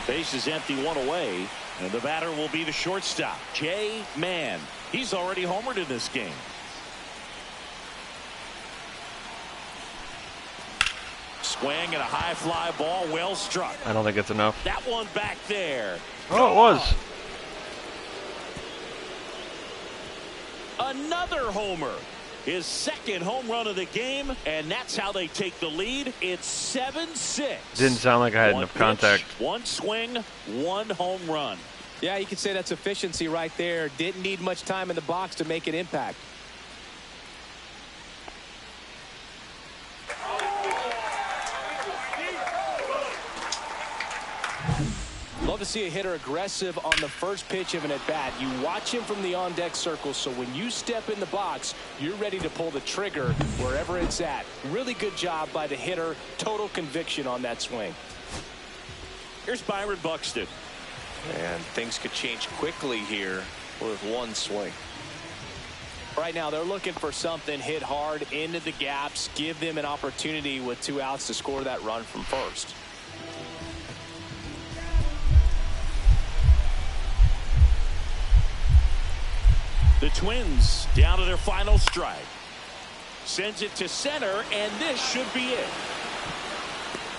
Base is empty, 1 away. And the batter will be the shortstop, Jay Mann. He's already homered in this game. Swing and a high fly ball, well struck. I don't think it's enough. That one back there. Oh, it was. Another homer. His second home run of the game, and that's how they take the lead. It's 7-6. Didn't sound like I had 1 enough pitch, contact. 1 swing, 1 home run. Yeah, you could say that's efficiency right there. Didn't need much time in the box to make an impact. Love to see a hitter aggressive on the first pitch of an at-bat. You watch him from the on-deck circle, so when you step in the box, you're ready to pull the trigger wherever it's at. Really good job by the hitter. Total conviction on that swing. Here's Byron Buxton. And things could change quickly here with 1 swing. Right now, they're looking for something hit hard into the gaps, give them an opportunity with 2 outs to score that run from first. The Twins down to their final strike. Sends it to center, and this should be it.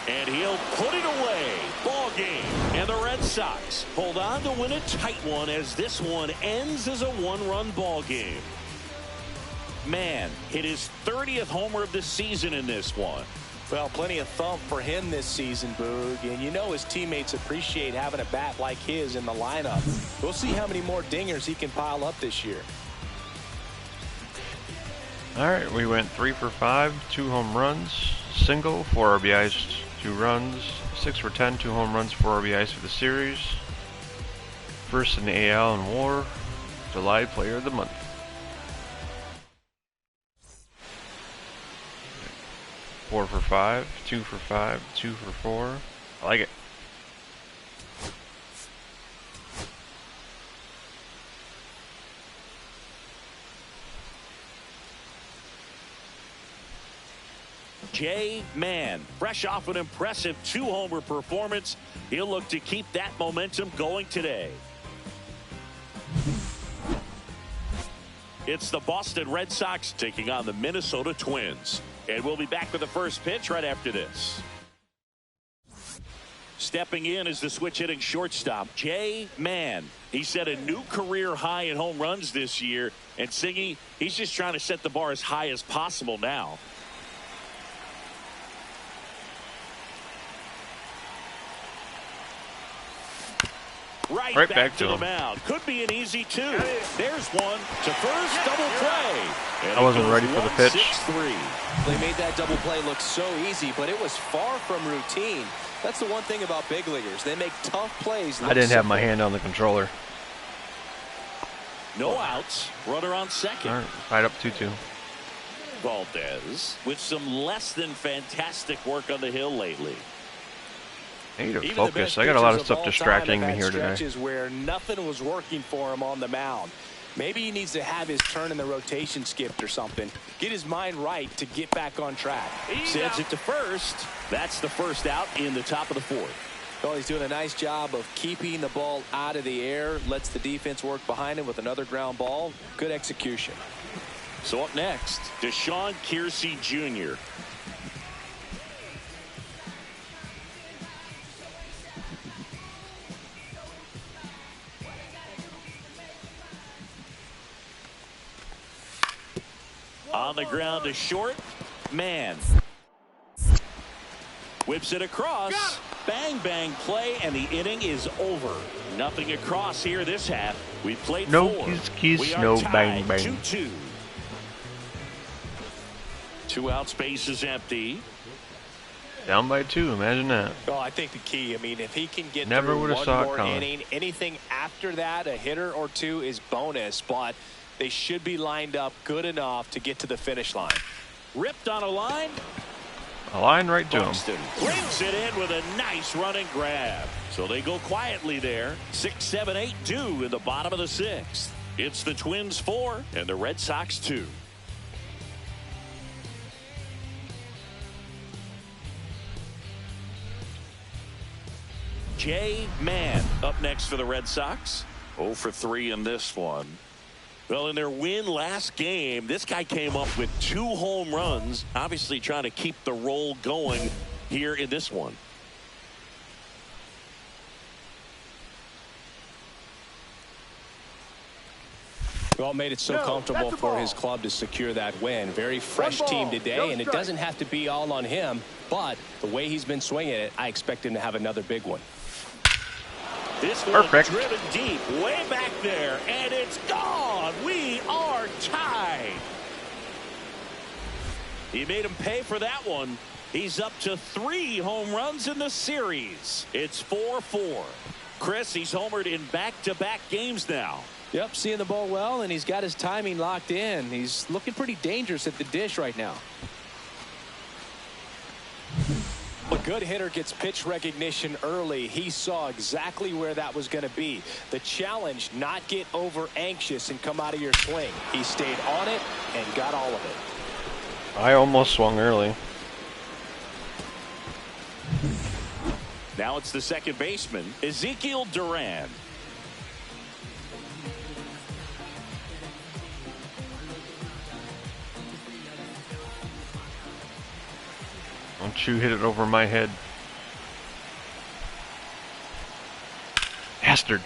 And he'll put it away. Ball game. And the Red Sox hold on to win a tight one as this one ends as a 1-run ball game. Man hit his 30th homer of the season in this one. Well, plenty of thump for him this season, Boog. And you know his teammates appreciate having a bat like his in the lineup. We'll see how many more dingers he can pile up this year. All right, we went 3 for 5, 2 home runs, single, 4 RBIs, 2 runs, 6 for 10, 2 home runs, 4 RBIs for the series. First in the AL in WAR, July Player of the Month. Four for 5, 2 for 5, 2 for 4. I like it. Jay Mann, fresh off an impressive 2-homer performance. He'll look to keep that momentum going today. It's the Boston Red Sox taking on the Minnesota Twins. And we'll be back with the first pitch right after this. Stepping in is the switch-hitting shortstop, Jay Mann. He set a new career high in home runs this year. And Singy, he's just trying to set the bar as high as possible now. Right back to the mound. Could be an easy 2. There's one to first, double play. And I wasn't ready for the pitch. 6-3. They made that double play look so easy, but it was far from routine. That's the one thing about big leaguers. They make tough plays. I didn't have my hand on the controller. No outs. Runner on second. All right, tied up 2-2. Valdez with some less than fantastic work on the hill lately. I need to focus. I got a lot of stuff distracting me here today. Where nothing was working for him on the mound. Maybe he needs to have his turn in the rotation skipped or something. Get his mind right to get back on track. Sends it to first. That's the first out in the top of the 4th. Well, he's doing a nice job of keeping the ball out of the air. Lets the defense work behind him with another ground ball. Good execution. So up next, Deshaun Kiersey Jr. On the ground to short. Mann whips it across. Bang, bang play, and the inning is over. Nothing across here this half. We played no 4. Kiss, We are no tied bang, bang. 2-2. Two out, space is empty. Down by 2, imagine that. Well, I think the key, I mean, if he can get Never through would have one saw it more coming. inning, anything after that, a hitter or two is bonus, but they should be lined up good enough to get to the finish line. Ripped on a line. A line right to him. Buxton brings it in with a nice running grab. So they go quietly there. 6, 7, 8, 2 in the bottom of the 6th. It's the Twins 4 and the Red Sox 2. Jay Mann up next for the Red Sox. 0 for 3 in this one. Well, in their win last game, this guy came up with 2 home runs, obviously trying to keep the roll going here in this one. Well, made it so comfortable for his club to secure that win. Very fresh team today, and it doesn't have to be all on him, but the way he's been swinging it, I expect him to have another big one. This one Perfect. driven deep, way back there, and it's gone. We are tied. He made him pay for that one. He's up to 3 home runs in the series. It's 4-4. Chris, he's homered in back-to-back games now. Yep, seeing the ball well, and he's got his timing locked in. He's looking pretty dangerous at the dish right now. A good hitter gets pitch recognition early. He saw exactly where that was going to be. The challenge, not get over anxious and come out of your swing. He stayed on it and got all of it. I almost swung early. Now it's the second baseman, Ezekiel Duran. Don't you hit it over my head. Bastard.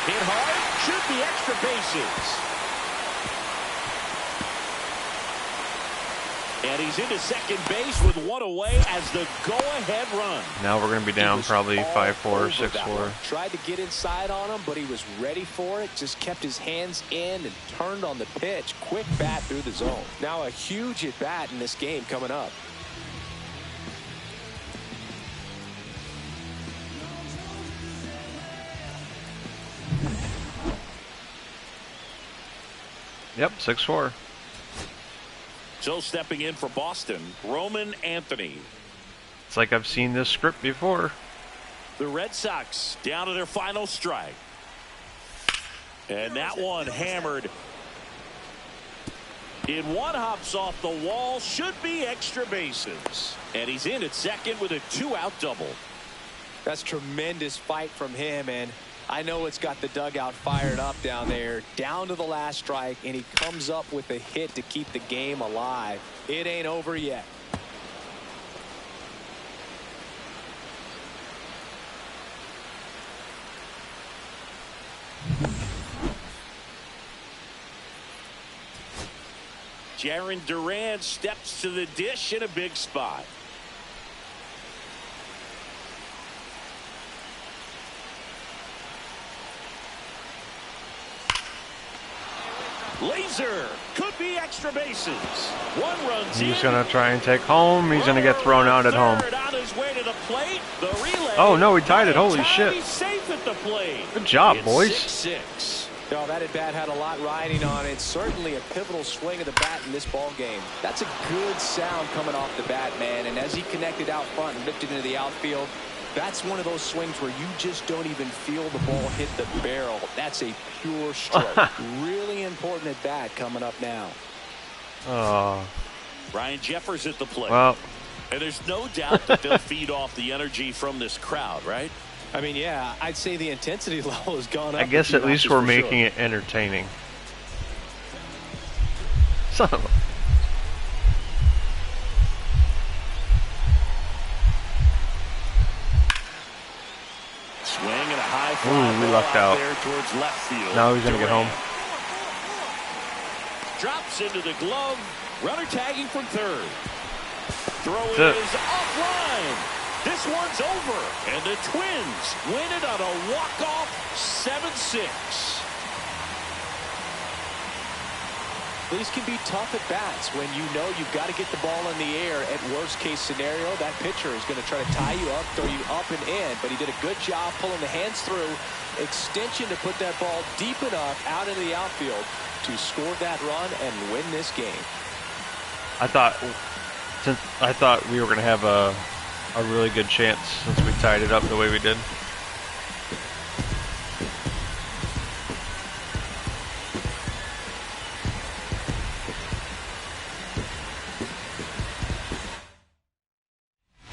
Hit hard, should be extra bases. And he's into second base with 1 away as the go-ahead run. Now we're going to be down probably 5-4, 6-4. Tried to get inside on him, but he was ready for it. Just kept his hands in and turned on the pitch. Quick bat through the zone. Now a huge at-bat in this game coming up. Yep, 6-4. So stepping in for Boston, Roman Anthony. It's like I've seen this script before. The Red Sox down to their final strike. And that one hammered. In one, hops off the wall, should be extra bases. And he's in at second with a 2-out double. That's tremendous fight from him, and I know it's got the dugout fired up down there, down to the last strike, and he comes up with a hit to keep the game alive. It ain't over yet. Jarren Duran steps to the dish in a big spot. Laser could be extra bases. 1 runs in. He's going to try and take home. He's going to get thrown out at home. On his way to the plate. The relay. Oh, no, he tied it. Holy shit. He's safe at the plate. Good job, It's boys. 6-6. No, that at-bat had a lot riding on it. Certainly a pivotal swing of the bat in this ball game. That's a good sound coming off the bat, man. And as he connected out front and lifted into the outfield, that's one of those swings where you just don't even feel the ball hit the barrel. That's a pure stroke. Really important at bat coming up now. Oh. Ryan Jeffers at the plate. Well, And there's no doubt that they'll feed off the energy from this crowd, right? I mean, yeah, I'd say the intensity level has gone up. I guess at least we're making it entertaining. Son of a... Swing and a high fly we lucked out. there towards left field. Now he's going to get home. Drops into the glove. Runner tagging from third. Throw That's is offline. This one's over. And the Twins win it on a walk-off 7-6. These can be tough at bats when you know you've got to get the ball in the air. At worst case scenario, that pitcher is going to try to tie you up, throw you up and in. But he did a good job pulling the hands through. Extension to put that ball deep enough out into the outfield to score that run and win this game. I thought we were going to have a really good chance since we tied it up the way we did.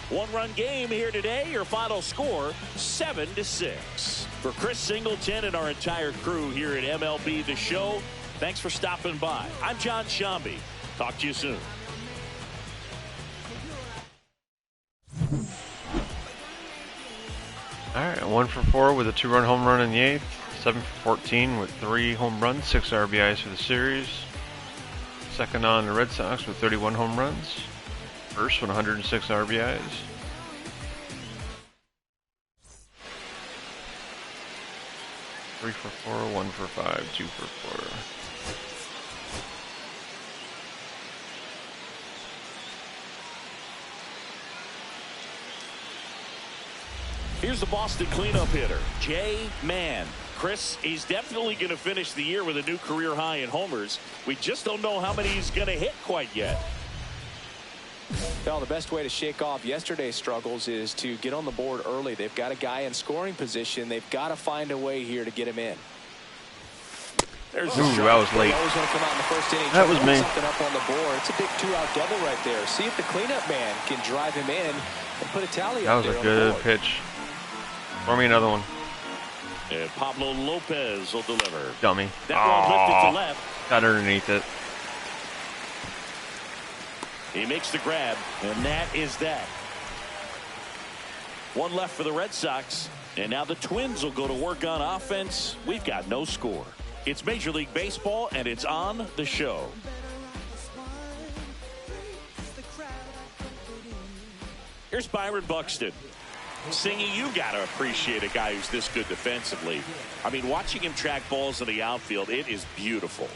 One-run game here today. Your final score, 7-6. For Chris Singleton and our entire crew here at MLB The Show, thanks for stopping by. I'm John Shambi. Talk to you soon. All right, 1 for 4 with a 2-run home run in the 8th. 7 for 14 with 3 home runs, 6 RBIs for the series. Second on the Red Sox with 31 home runs. First with 106 RBIs. Three for 4, 1 for 5, 2 for 4. Here's the Boston cleanup hitter, Jay Mann. Chris, he's definitely going to finish the year with a new career high in homers. We just don't know how many he's going to hit quite yet. Well, the best way to shake off yesterday's struggles is to get on the board early. They've got a guy in scoring position. They've got to find a way here to get him in. There's Ooh, that was late. Always want to come out in the first inning. That was me. Something up on the board. It's a big 2-out double right there. See if the cleanup man can drive him in and put a tally That up was there a good pitch. Throw me another one. And Pablo Lopez will deliver. Dummy. That one lifted to left. Got underneath it. He makes the grab, and that is that. One left for the Red Sox, and now the Twins will go to work on offense. We've got no score. It's Major League Baseball, and it's on the show. Here's Byron Buxton. Singy, you got to appreciate a guy who's this good defensively. I mean, watching him track balls in the outfield, it is beautiful.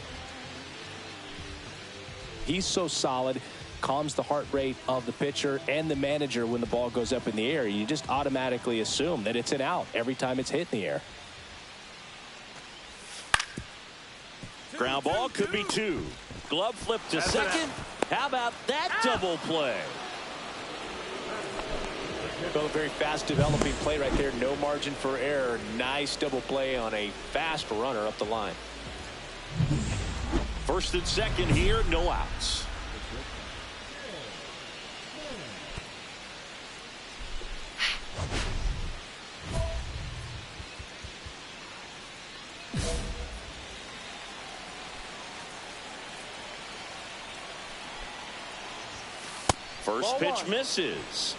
He's so solid. Calms the heart rate of the pitcher and the manager when the ball goes up in the air. You just automatically assume that it's an out every time it's hit in the air. Ground ball could be 2. Glove flip to second. How about that double play? Well, a very fast developing play right there. No margin for error. Nice double play on a fast runner up the line. First and second here, no outs. First pitch misses.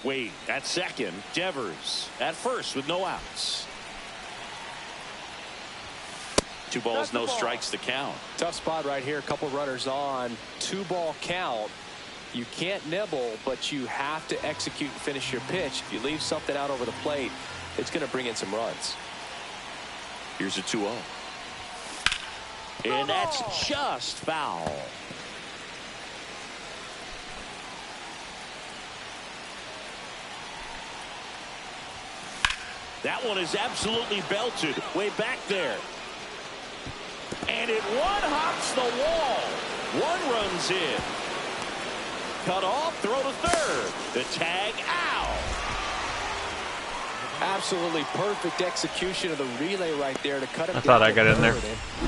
Wade at second. Devers at first with no outs. 2 balls, no strikes to count. Tough spot right here. A couple runners on. 2-ball count. You can't nibble, but you have to execute and finish your pitch. If you leave something out over the plate, it's going to bring in some runs. Here's a 2-0. And that's just foul. That one is absolutely belted. Way back there. And it one-hops the wall. One runs in. Cut off, throw to third. The tag out. Absolutely perfect execution of the relay right there to cut him down. I thought I got in there.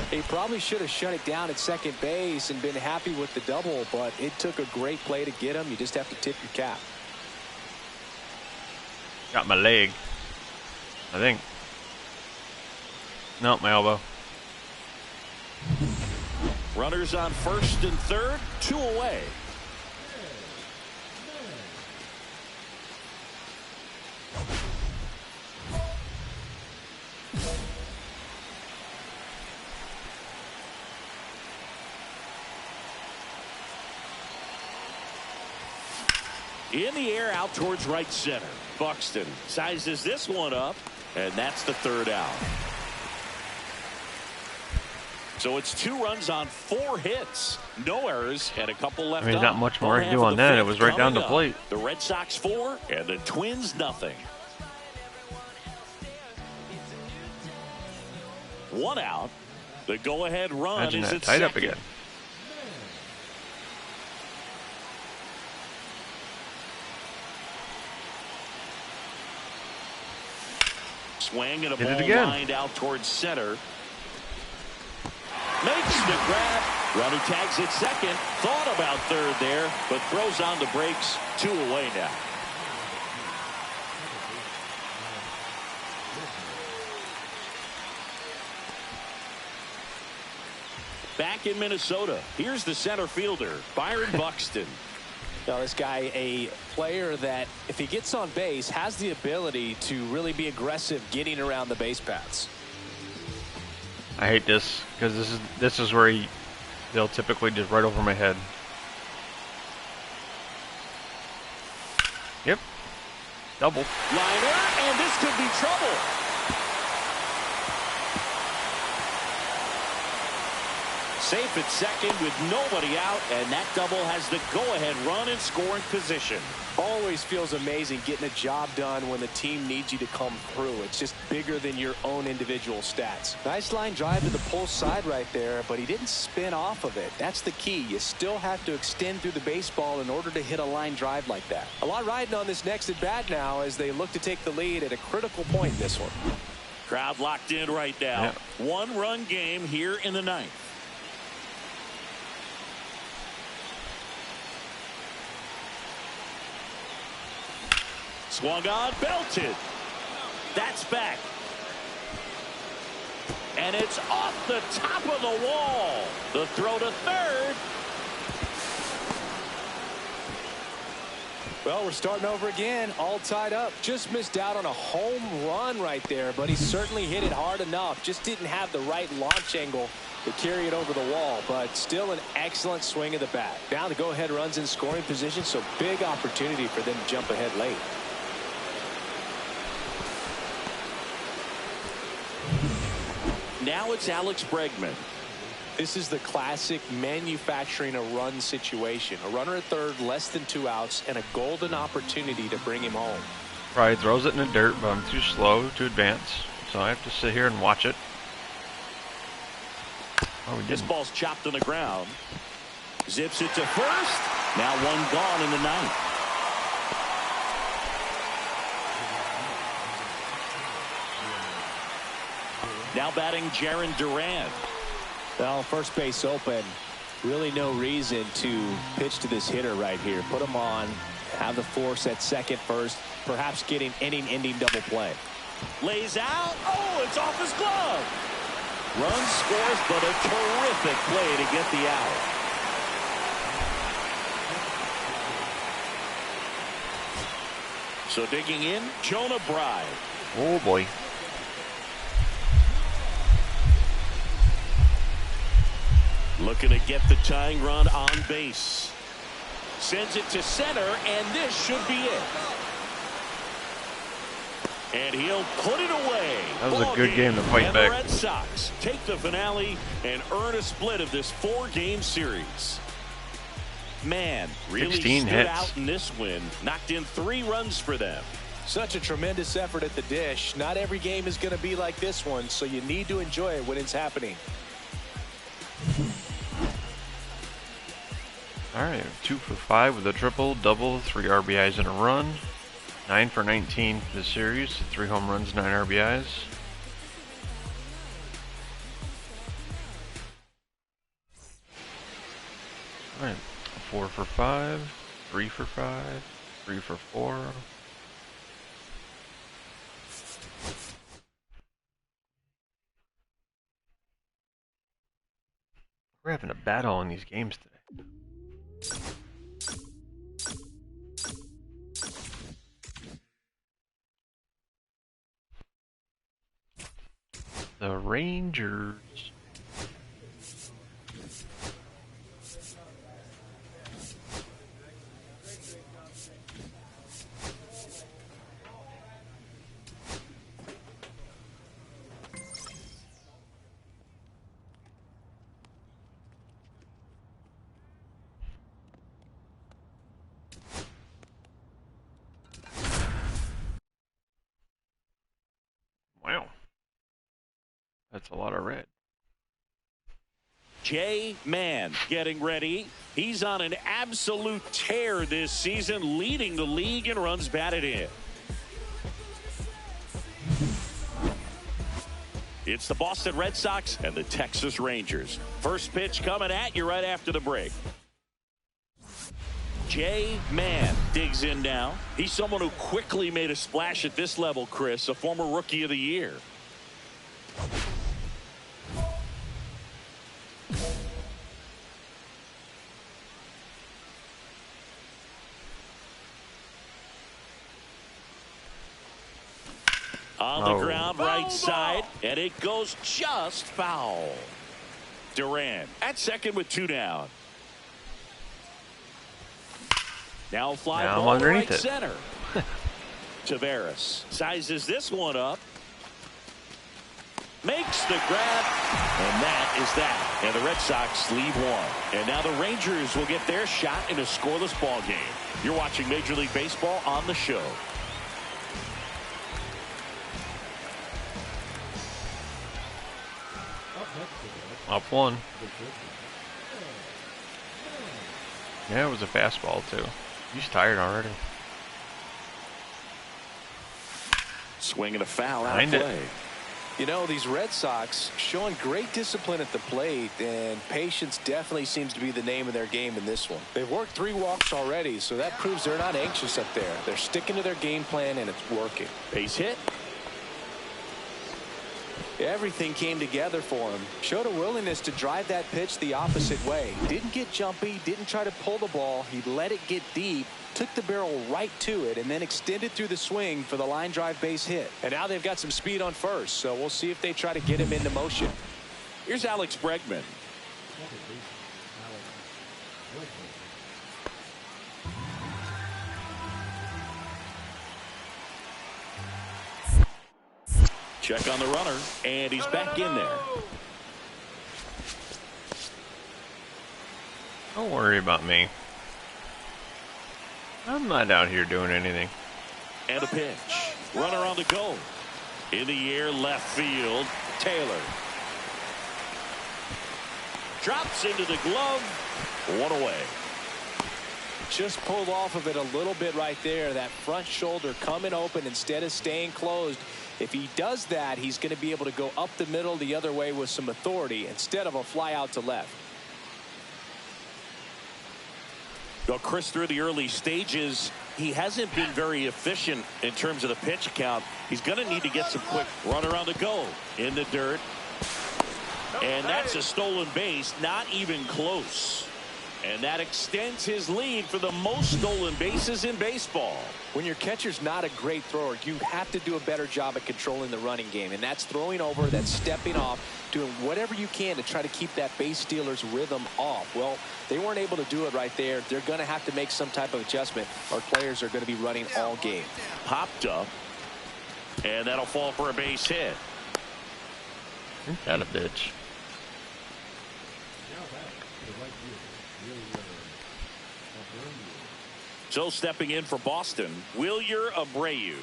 He probably should have shut it down at second base and been happy with the double, but it took a great play to get him. You just have to tip your cap. Got my leg, I think. No, my elbow. Runners on first and third, 2 away. In the air out towards right center. Buxton sizes this one up, and that's the 3rd out. So it's 2 runs on 4 hits. No errors and a couple left. I mean, not much more to do on that. It was right down the plate. The Red Sox 4 and the Twins nothing. 1 out. The go-ahead run Imagine is that at tied second. up again. Swing and a Hit ball it again. lined out towards center. Makes the grab. Runner tags at second. Thought about third there, but throws on the brakes. 2 away now. Back in Minnesota, here's the center fielder, Byron Buxton. Now, this guy, a player that, if he gets on base, has the ability to really be aggressive getting around the base paths. I hate this because this is where they'll typically just right over my head. Yep, double. Liner, and this could be trouble. Safe at second with nobody out, and that double has the go-ahead run in scoring position. Always feels amazing getting a job done when the team needs you to come through. It's just bigger than your own individual stats. Nice line drive to the pull side right there, but he didn't spin off of it. That's the key. You still have to extend through the baseball in order to hit a line drive like that. A lot riding on this next at bat now as they look to take the lead at a critical point in this one. Crowd locked in right now. Yeah. 1-run game here in the 9th. Swung on, belted. That's back. And it's off the top of the wall. The throw to third. Well, we're starting over again, all tied up. Just missed out on a home run right there, but he certainly hit it hard enough. Just didn't have the right launch angle to carry it over the wall, but still an excellent swing of the bat. Now the go-ahead runs in scoring position, so big opportunity for them to jump ahead late. Now it's Alex Bregman. This is the classic manufacturing a run situation. A runner at third, less than 2 outs, and a golden opportunity to bring him home. Probably throws it in the dirt, but I'm too slow to advance, so I have to sit here and watch it. Oh, we This didn't. ball's chopped on the ground. Zips it to first. Now 1 gone in the 9th. Now batting Jarren Duran. Well, first base open. Really no reason to pitch to this hitter right here. Put him on, have the force at second first, perhaps getting inning-ending double play. Lays out. Oh, it's off his glove. Run scores, but a terrific play to get the out. So digging in, Jonah Bride. Oh boy. Looking to get the tying run on base. Sends it to center, and this should be it. And he'll put it away. That was a good game to fight and back. The Red Sox take the finale and earn a split of this 4-game series. Man, really 16 stood hits. out in this win. Knocked in 3 runs for them. Such a tremendous effort at the dish. Not every game is going to be like this one, so you need to enjoy it when it's happening. All right, 2 for 5 with a triple, double, 3 RBIs and a run. 9 for 19 for the series, 3 home runs, 9 RBIs. All right, 4 for 5, 3 for 5, 3 for 4. We're having a battle in these games today. The Rangers. Wow. That's a lot of red. J-Man getting ready. He's on an absolute tear this season, leading the league in runs batted in. It's the Boston Red Sox and the Texas Rangers. First pitch coming at you right after the break. J-Man digs in now. He's someone who quickly made a splash at this level, Chris, a former Rookie of the Year. On the ground, right side, and it goes just foul. Duran at second with 2 down. Now fly ball underneath right it. center. Taveras sizes this one up. Makes the grab, and that is that. And the Red Sox lead one. And now the Rangers will get their shot in a scoreless ball game. You're watching Major League Baseball on the show. Up 1. Yeah, it was a fastball too. He's tired already. Swing and a foul out of play. You know, these Red Sox showing great discipline at the plate, and patience definitely seems to be the name of their game in this one. They've worked 3 walks already, so that proves they're not anxious up there. They're sticking to their game plan, and it's working. Base hit. Everything came together for him. Showed a willingness to drive that pitch the opposite way. Didn't get jumpy, didn't try to pull the ball. He let it get deep, took the barrel right to it, and then extended through the swing for the line drive base hit. And now they've got some speed on first, so we'll see if they try to get him into motion. Here's Alex Bregman. Check on the runner, and he's back in there. Don't worry about me. I'm not out here doing anything. And a pitch. Runner on the go. In the air, left field. Taylor. Drops into the glove. 1 away. Just pulled off of it a little bit right there. That front shoulder coming open instead of staying closed. If he does that, he's going to be able to go up the middle the other way with some authority instead of a fly out to left. Well, Chris, through the early stages, he hasn't been very efficient in terms of the pitch count. He's going to need to get some quick. Runner on the go. In the dirt. And that's a stolen base. Not even close. And that extends his lead for the most stolen bases in baseball. When your catcher's not a great thrower, you have to do a better job at controlling the running game. And that's throwing over, that's stepping off, doing whatever you can to try to keep that base stealer's rhythm off. Well, they weren't able to do it right there. They're going to have to make some type of adjustment. Our players are going to be running all game. Popped up. And that'll fall for a base hit. Got a bitch. So stepping in for Boston, Wilyer Abreu.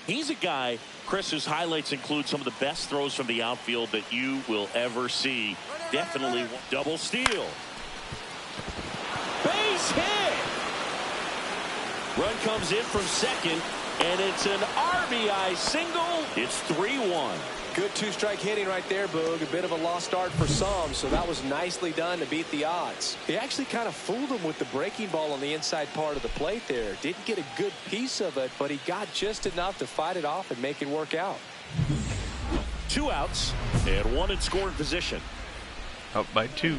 He's a guy, Chris, whose highlights include some of the best throws from the outfield that you will ever see. Definitely double steal. Base hit. Run comes in from second, and it's an RBI single. It's 3-1. Good 2-strike hitting right there, Boog. A bit of a lost start for some, so that was nicely done to beat the odds. He actually kind of fooled him with the breaking ball on the inside part of the plate there. Didn't get a good piece of it, but he got just enough to fight it off and make it work out. 2 outs and 1 in scoring position. Up by 2.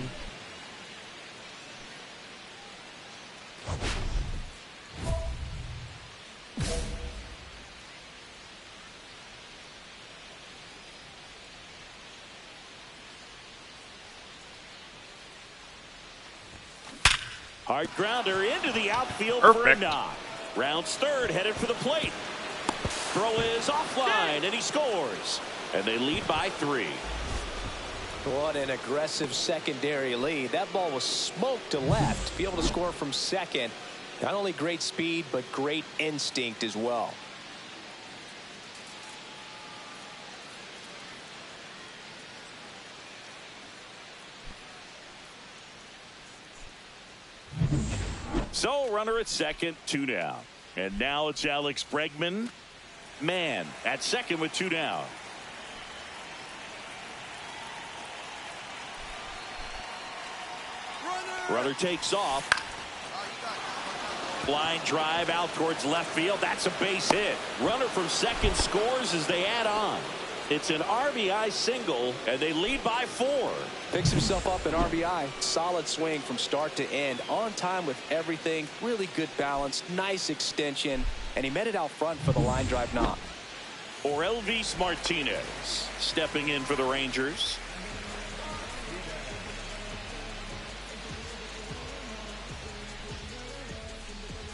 Hard grounder into the outfield Perfect. for a knock. Rounds third, headed for the plate. Throw is offline, and he scores. And they lead by 3. What an aggressive secondary lead. That ball was smoked to left. To be able to score from second, not only great speed, but great instinct as well. So runner at second, 2 down. And now it's Alex Bregman. Man at second with 2 down. Runner takes off. Line drive out towards left field. That's a base hit. Runner from second scores as they add on. It's an RBI single, and they lead by 4. Picks himself up an RBI. Solid swing from start to end. On time with everything. Really good balance. Nice extension. And he met it out front for the line drive knock. Orelvis Martinez stepping in for the Rangers.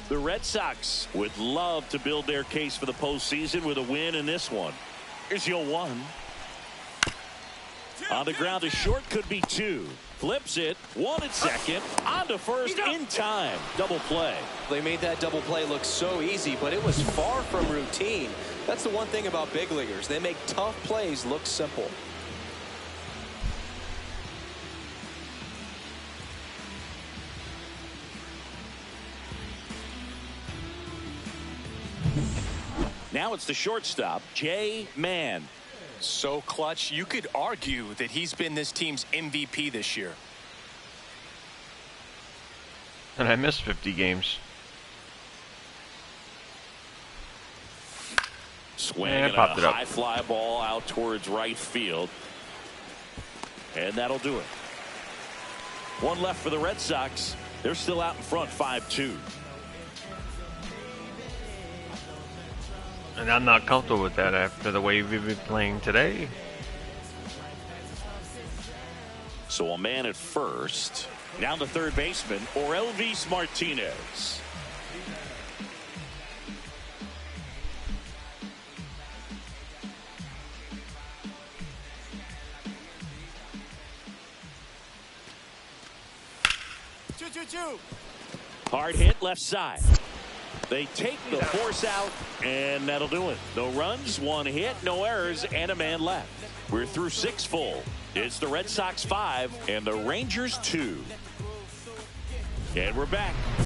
The Red Sox would love to build their case for the postseason with a win in this one. Here's your 1. On the ground to short, could be 2. Flips it, 1 at second, on to first in time. Double play. They made that double play look so easy, but it was far from routine. That's the one thing about big leaguers. They make tough plays look simple. Now it's the shortstop, Jay Mann. So clutch, you could argue that he's been this team's MVP this year. And I missed 50 games. Swing and and popped a it up. high fly ball out towards right field. And that'll do it. 1 left for the Red Sox. They're still out in front, 5-2. And I'm not comfortable with that after the way we've been playing today. So a man at first. Down to third baseman, Orelvis Martinez. Hard hit left side. They take the force out, and that'll do it. No runs, 1 hit, no errors, and a man left. We're through 6 full. It's the Red Sox 5 and the Rangers 2. And we're back.